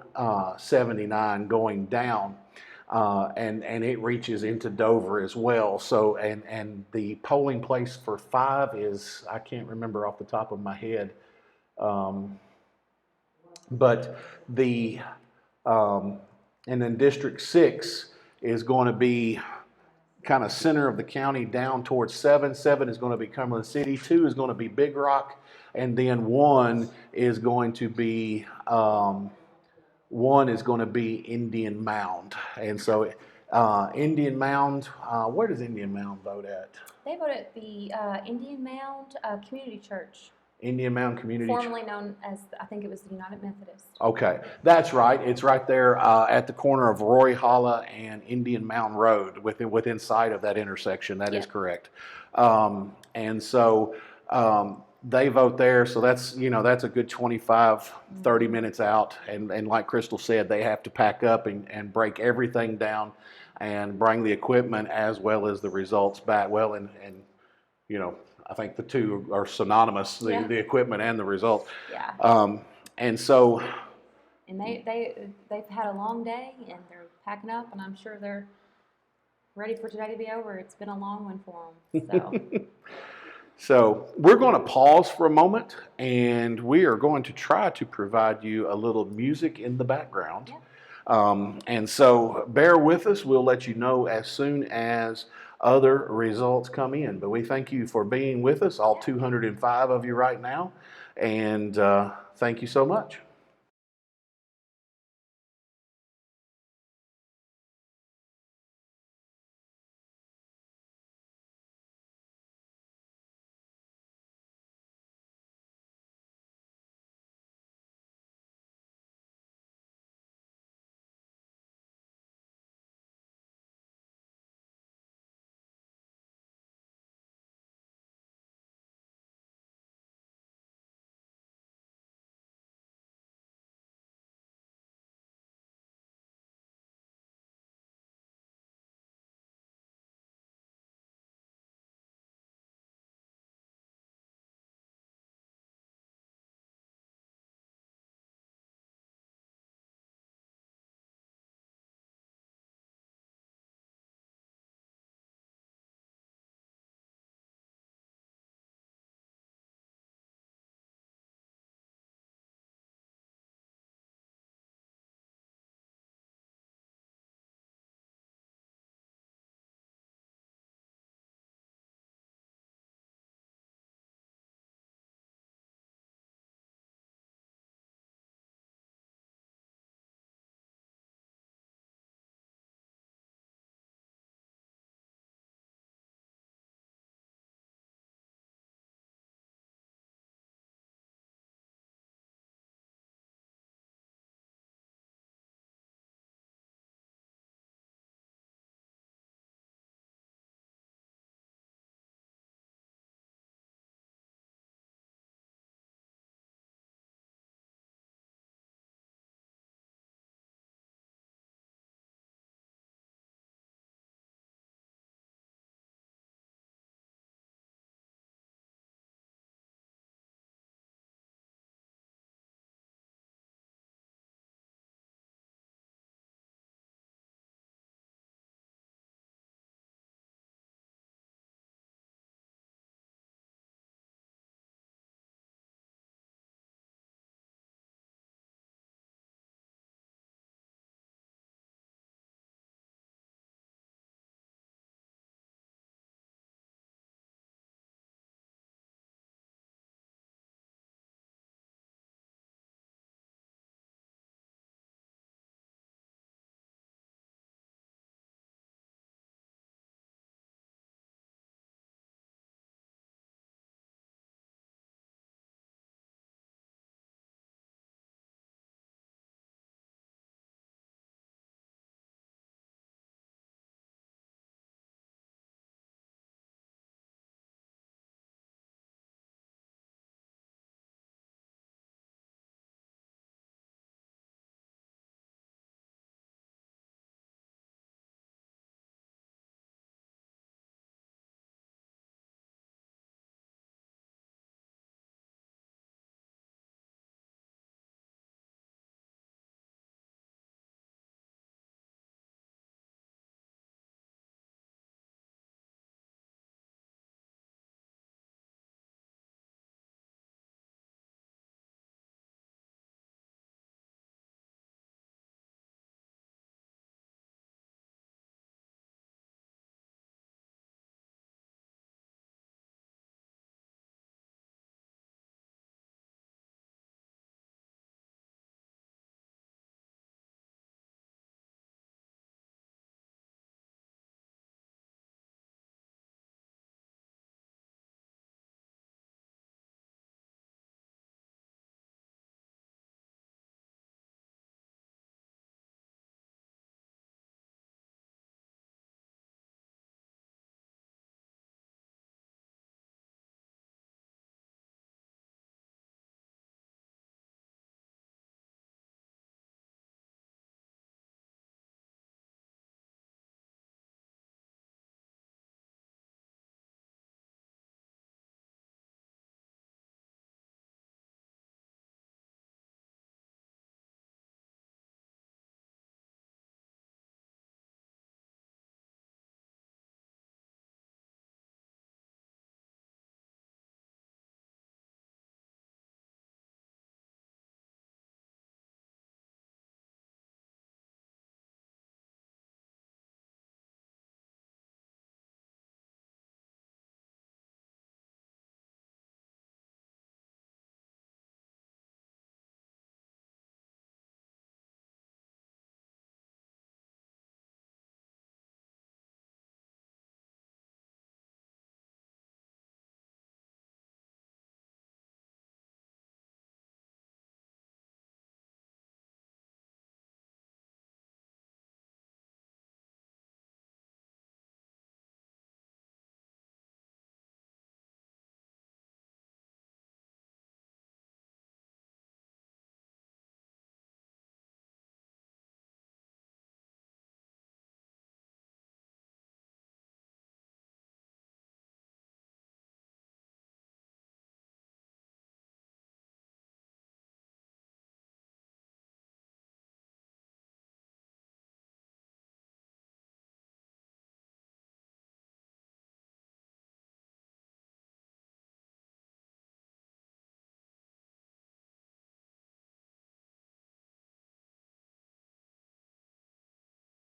79 going down. And it reaches into Dover as well. So, and the polling place for 5 is, I can't remember off the top of my head, but the and then District 6 is going to be kind of center of the county down towards 7. 7 is going to be Cumberland City. 2 is going to be Big Rock, and then 1 is going to be Indian Mound. And so Indian Mound, where does Indian Mound vote at? They vote at the Indian Mound Community Church. Indian Mound Community Church. Formerly known as, I think it was the United Methodist. Okay, that's right. It's right there at the corner of Roy Holla and Indian Mound Road, within sight of that intersection. That is correct. And so they vote there. So that's a good 25, 30 minutes out. And like Crystal said, they have to pack up and break everything down and bring the equipment as well as the results back. Well, and I think the two are synonymous, the equipment and the results. Yeah. And so. And they've had a long day, and they're packing up, and I'm sure they're ready for today to be over. It's been a long one for them. So. So we're going to pause for a moment, and we are going to try to provide you a little music in the background. Yeah. And so bear with us. We'll let you know as soon as other results come in. But we thank you for being with us, all 205 of you right now, and thank you so much.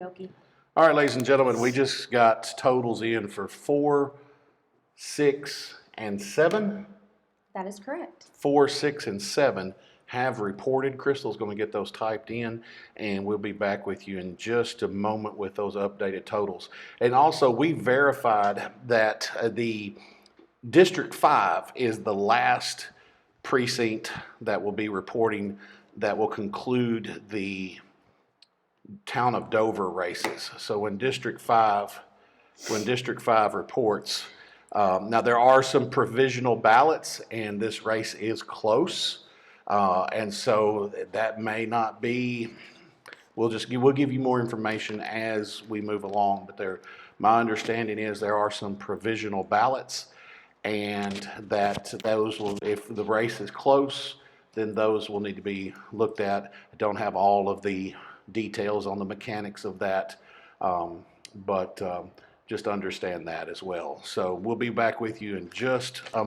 Okay. All right, ladies and gentlemen, we just got totals in for 4, 6, and 7. That is correct. 4, 6, and 7 have reported. Crystal's going to get those typed in, and we'll be back with you in just a moment with those updated totals. And also, we verified that the District 5 is the last precinct that will be reporting that will conclude the town of Dover races. So when District 5 reports, now there are some provisional ballots, and this race is close, and so that may not be. We'll give you more information as we move along. But my understanding is there are some provisional ballots, and that those will, if the race is close, then those will need to be looked at. I don't have all of the details on the mechanics of that, but just understand that as well. So we'll be back with you in just a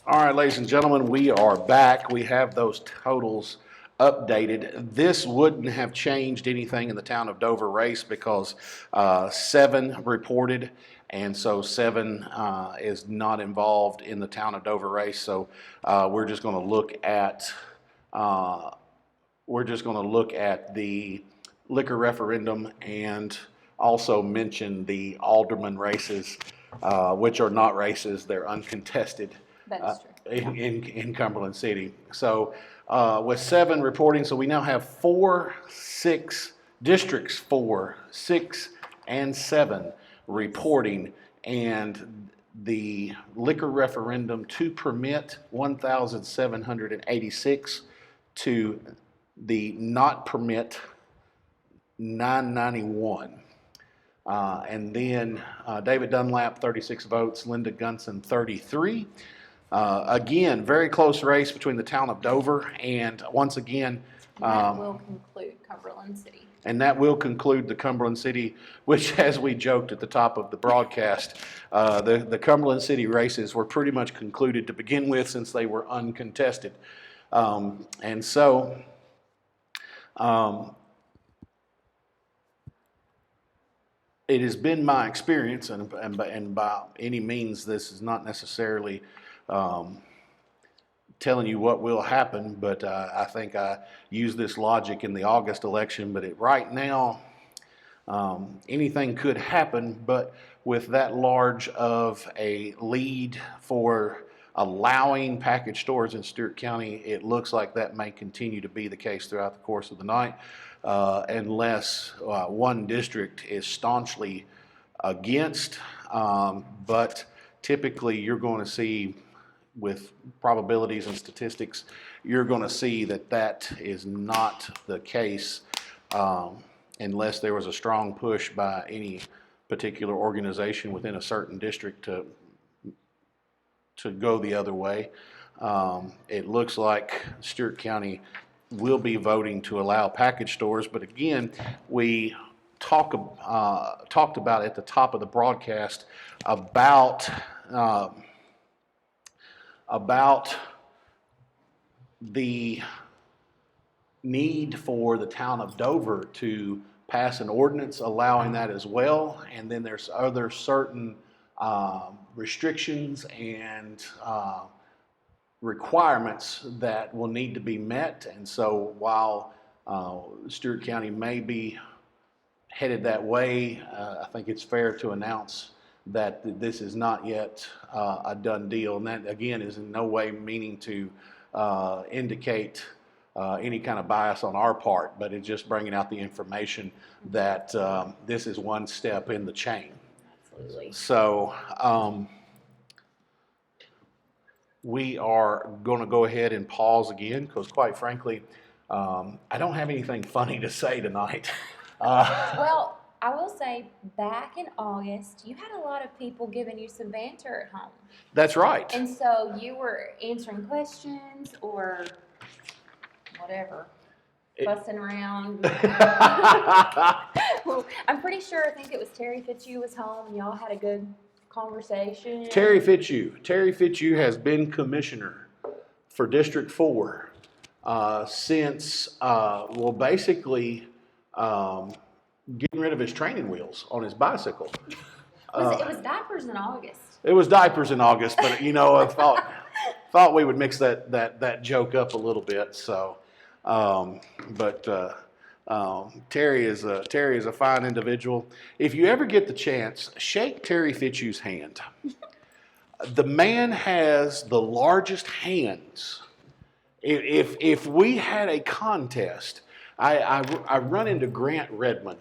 All right, ladies and gentlemen, we are back. We have those totals updated. This wouldn't have changed anything in the town of Dover race because 7 reported, and so 7 is not involved in the town of Dover race. So we're just going to look at the liquor referendum and also mention the alderman races, which are not races; they're uncontested. That is true. In Cumberland City. So with 7 reporting, so we now have 4, 6 districts, 4, 6, and 7 reporting, and the liquor referendum to permit 1,786 to the not permit 991. And then David Dunlap, 36 votes, Linda Gunson, 33. Again, very close race between the town of Dover and once again. That will conclude Cumberland City. And that will conclude the Cumberland City, which, as we joked at the top of the broadcast, the Cumberland City races were pretty much concluded to begin with since they were uncontested. And so it has been my experience, and by any means, this is not necessarily telling you what will happen, but I think I used this logic in the August election. But right now, anything could happen. But with that large of a lead for allowing package stores in Stewart County, it looks like that may continue to be the case throughout the course of the night, unless one district is staunchly against. But typically, you're going to see, with probabilities and statistics, you're going to see that that is not the case unless there was a strong push by any particular organization within a certain district to go the other way. It looks like Stewart County will be voting to allow package stores, but again, we talked about at the top of the broadcast about the need for the town of Dover to pass an ordinance allowing that as well, and then there's other certain restrictions and requirements that will need to be met. And so while Stewart County may be headed that way, I think it's fair to announce that this is not yet a done deal. And that, again, is in no way meaning to indicate any kind of bias on our part, but it's just bringing out the information that this is one step in the chain. Absolutely. So we are going to go ahead and pause again because, quite frankly, I don't have anything funny to say tonight. Well, I will say, back in August, you had a lot of people giving you some banter at home. That's right. And so you were answering questions or whatever, fussing around. Well, I'm pretty sure, I think it was Terry Fitzhugh was home and y'all had a good conversation. Terry Fitzhugh has been commissioner for District 4 since, well, basically getting rid of his training wheels on his bicycle. It was diapers in August. It was diapers in August, but I thought we would mix that joke up a little bit. So, Terry is a fine individual. If you ever get the chance, shake Terry Fitzhugh's hand. The man has the largest hands. If we had a contest, I run into Grant Redmond.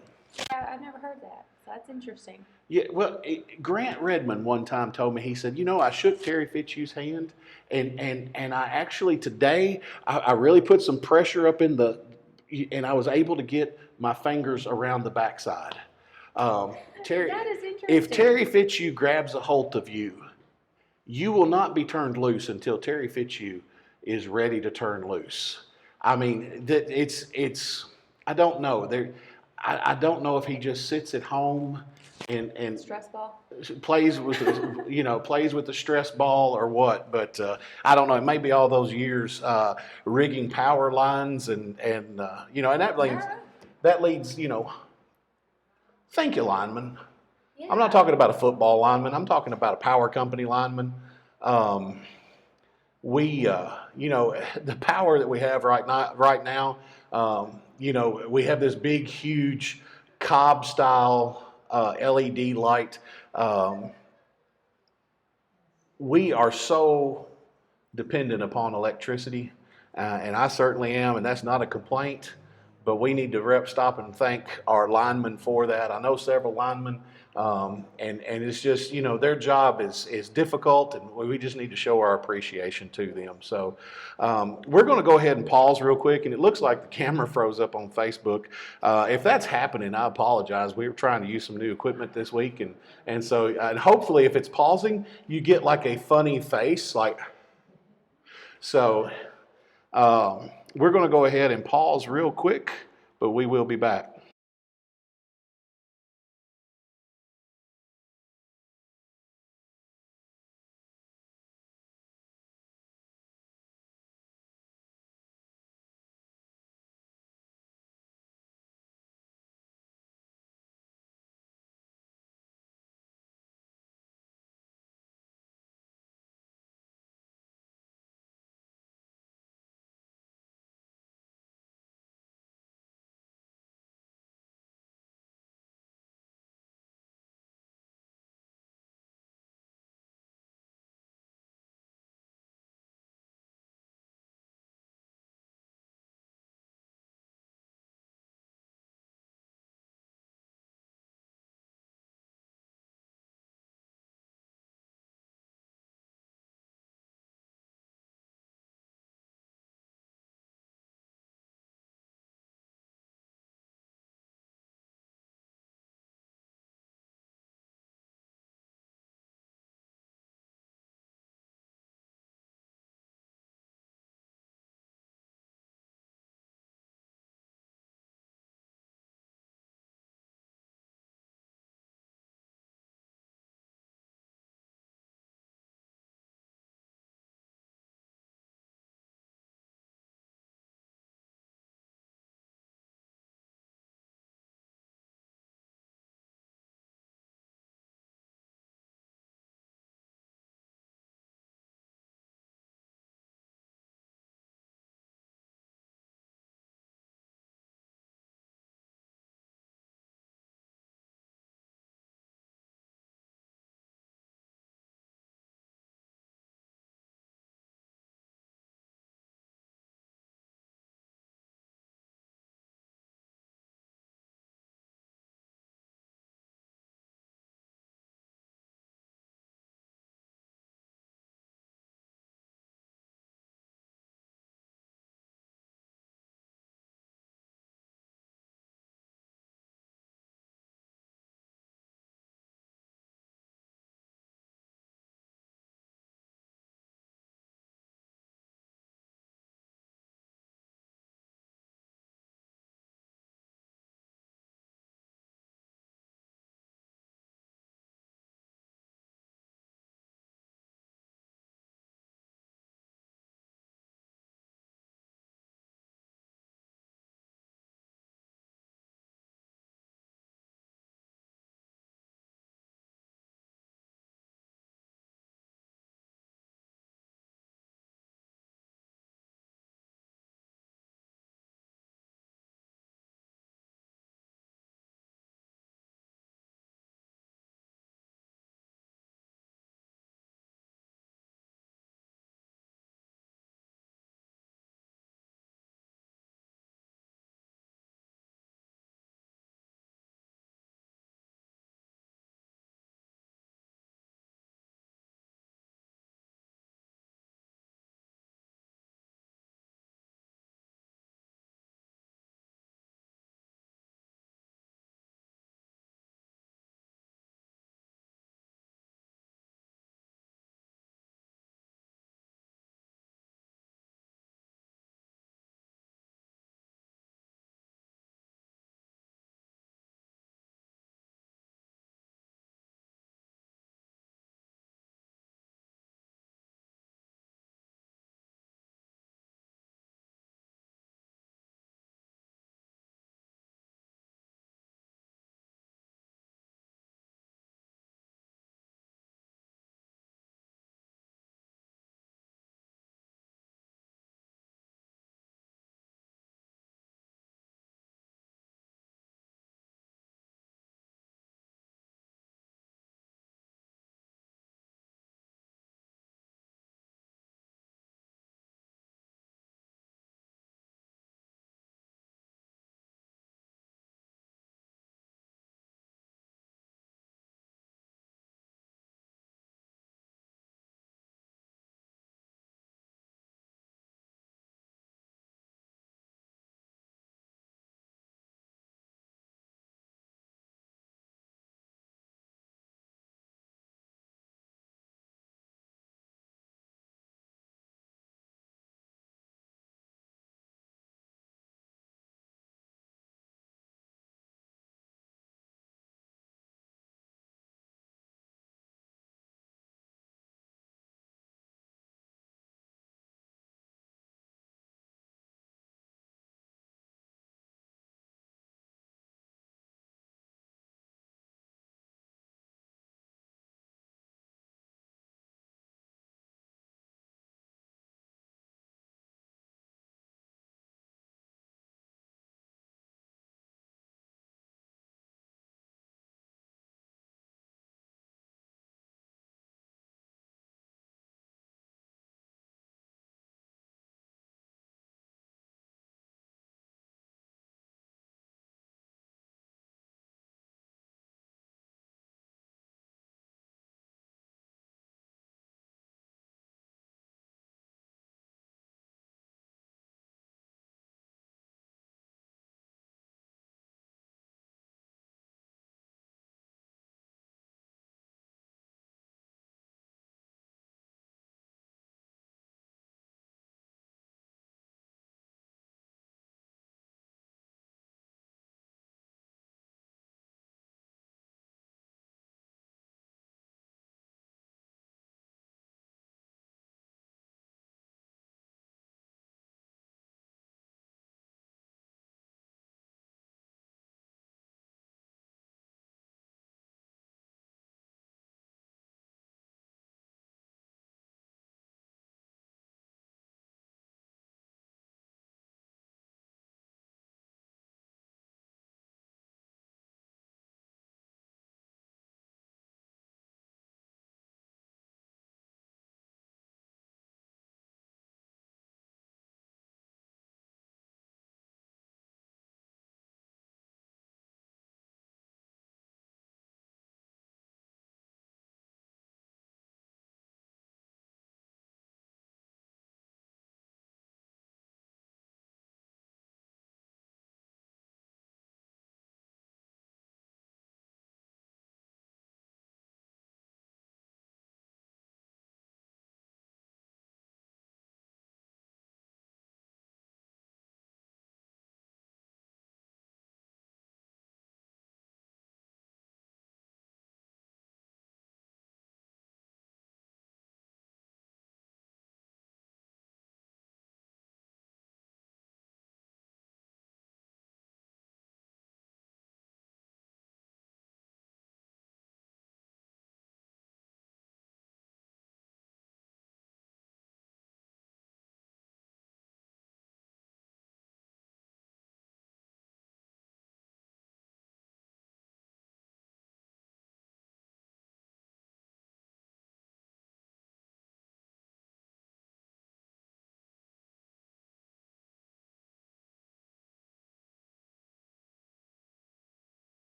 I've never heard that, so that's interesting. Yeah, well, Grant Redmond one time told me, he said, I shook Terry Fitzhugh's hand, and I actually today, I really put some pressure up and I was able to get my fingers around the backside. Terry, that is interesting. if Terry Fitzhugh grabs a hold of you, you will not be turned loose until Terry Fitzhugh is ready to turn loose. I mean, it's I don't know. I don't know if he just sits at home and Stress ball. plays with plays with the stress ball or what, but I don't know. It may be all those years rigging power lines and that leads thank you, lineman. Yeah. I'm not talking about a football lineman. I'm talking about a power company lineman. The power that we have right now, we have this big, huge Cobb style LED light. We are so dependent upon electricity, and I certainly am, and that's not a complaint. But we need to stop and thank our linemen for that. I know several linemen, and it's just their job is difficult, and we just need to show our appreciation to them. So we're going to go ahead and pause real quick, and it looks like the camera froze up on Facebook. If that's happening, I apologize. We were trying to use some new equipment this week, and so hopefully, if it's pausing, you get like a funny face, like so. We're going to go ahead and pause real quick, but we will be back.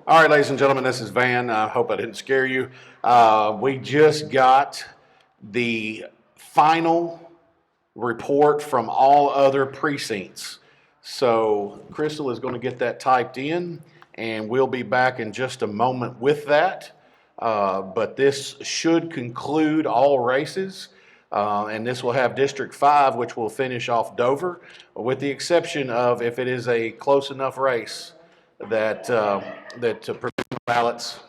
All right, ladies and gentlemen, this is Van. I hope I didn't scare you. We just got the final report from all other precincts. So Crystal is going to get that typed in, and we'll be back in just a moment with that. But this should conclude all races. And this will have District 5, which will finish off Dover, with the exception of if it is a close enough race that provisional ballots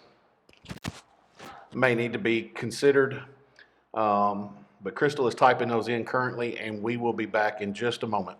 may need to be considered. But Crystal is typing those in currently, and we will be back in just a moment.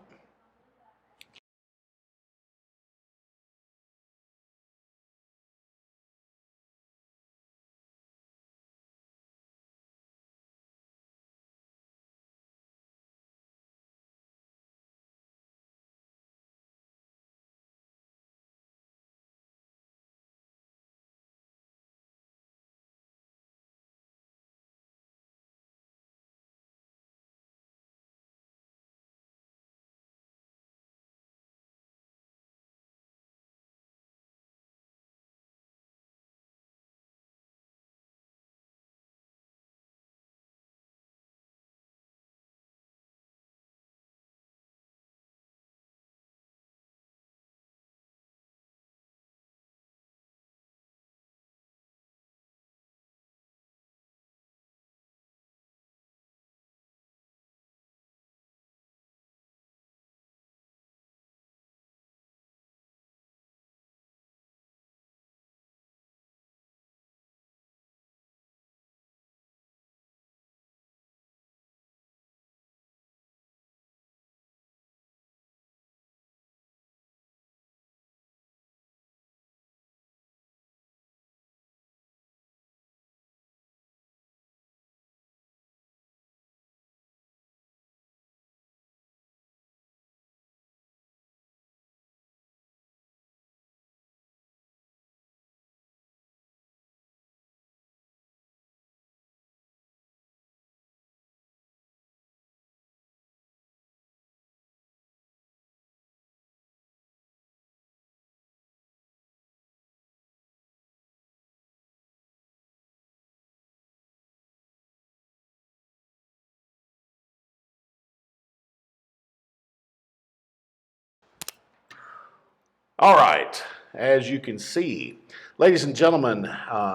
All right, as you can see, ladies and gentlemen,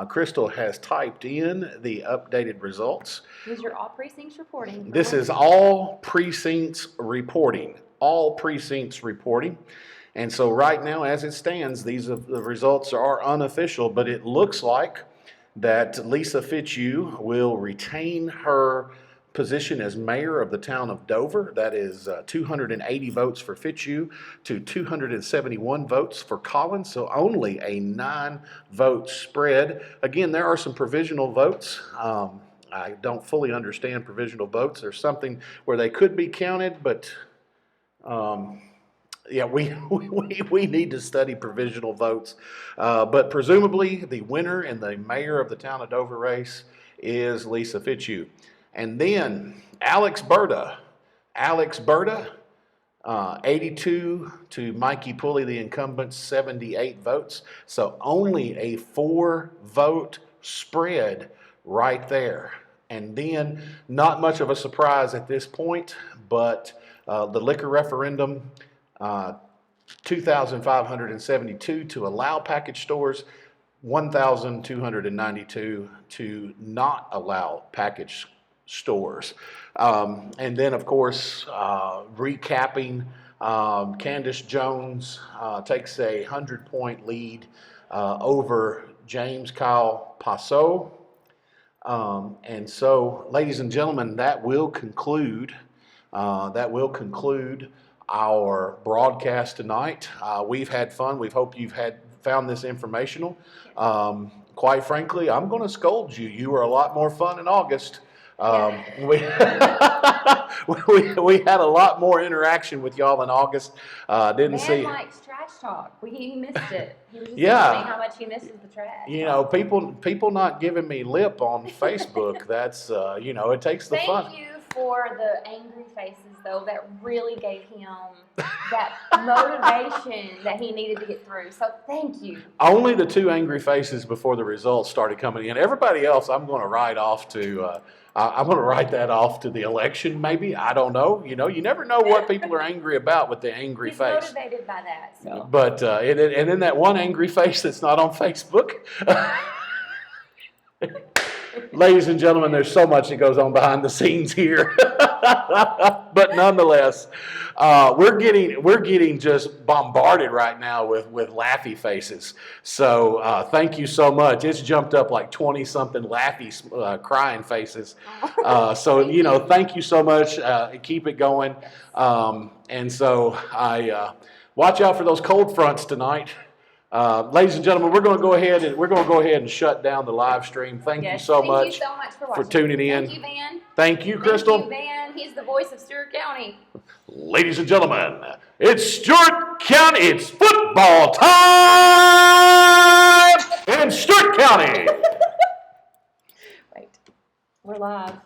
Crystal has typed in the updated results. These are all precincts reporting. This is all precincts reporting, all precincts reporting. And so right now, as it stands, the results are unofficial, but it looks like that Lisa Fitzhugh will retain her position as mayor of the town of Dover. That is 280 votes for Fitzhugh to 271 votes for Collins, so only a 9-vote spread. Again, there are some provisional votes. I don't fully understand provisional votes. There's something where they could be counted, but yeah, we need to study provisional votes. But presumably the winner and the mayor of the town of Dover race is Lisa Fitzhugh. And then Alex Berta, 82 to Mikey Pulley, the incumbent, 78 votes. So only a 4-vote spread right there. And then not much of a surprise at this point, but the liquor referendum, 2,572 to allow package stores, 1,292 to not allow package stores. And then, of course, recapping, Candace Jones takes a 100-point lead over James Kyle Passot. And so, ladies and gentlemen, that will conclude our broadcast tonight. We've had fun. We hope you've found this informational. Quite frankly, I'm going to scold you. You were a lot more fun in August. We had a lot more interaction with y'all in August. Didn't see. Man likes trash talk. He missed it. He was just Yeah. saying how much he misses the trash. You know, people not giving me lip on Facebook. That's it takes the fun. Thank you for the angry faces, though, that really gave him that motivation that he needed to get through. So thank you. Only the 2 angry faces before the results started coming in. Everybody else, I'm going to write off to. I'm going to write that off to the election. Maybe, I don't know. You never know what people are angry about with the angry He's face. motivated by that. So. But and then that one angry face that's not on Facebook. Ladies and gentlemen, there's so much that goes on behind the scenes here. But nonetheless, we're getting just bombarded right now with laughy faces. So thank you so much. It's jumped up like 20-something laughy crying faces. So thank you so much. Keep it going. And so I watch out for those cold fronts tonight. Ladies and gentlemen, we're going to go ahead and shut down the live stream. Thank you so much for tuning in. Thank you, Van. Thank you, Crystal. Thank you, Van. He's the voice of Stewart County. Ladies and gentlemen, it's Stewart County. It's football time in Stewart County. Wait, we're live.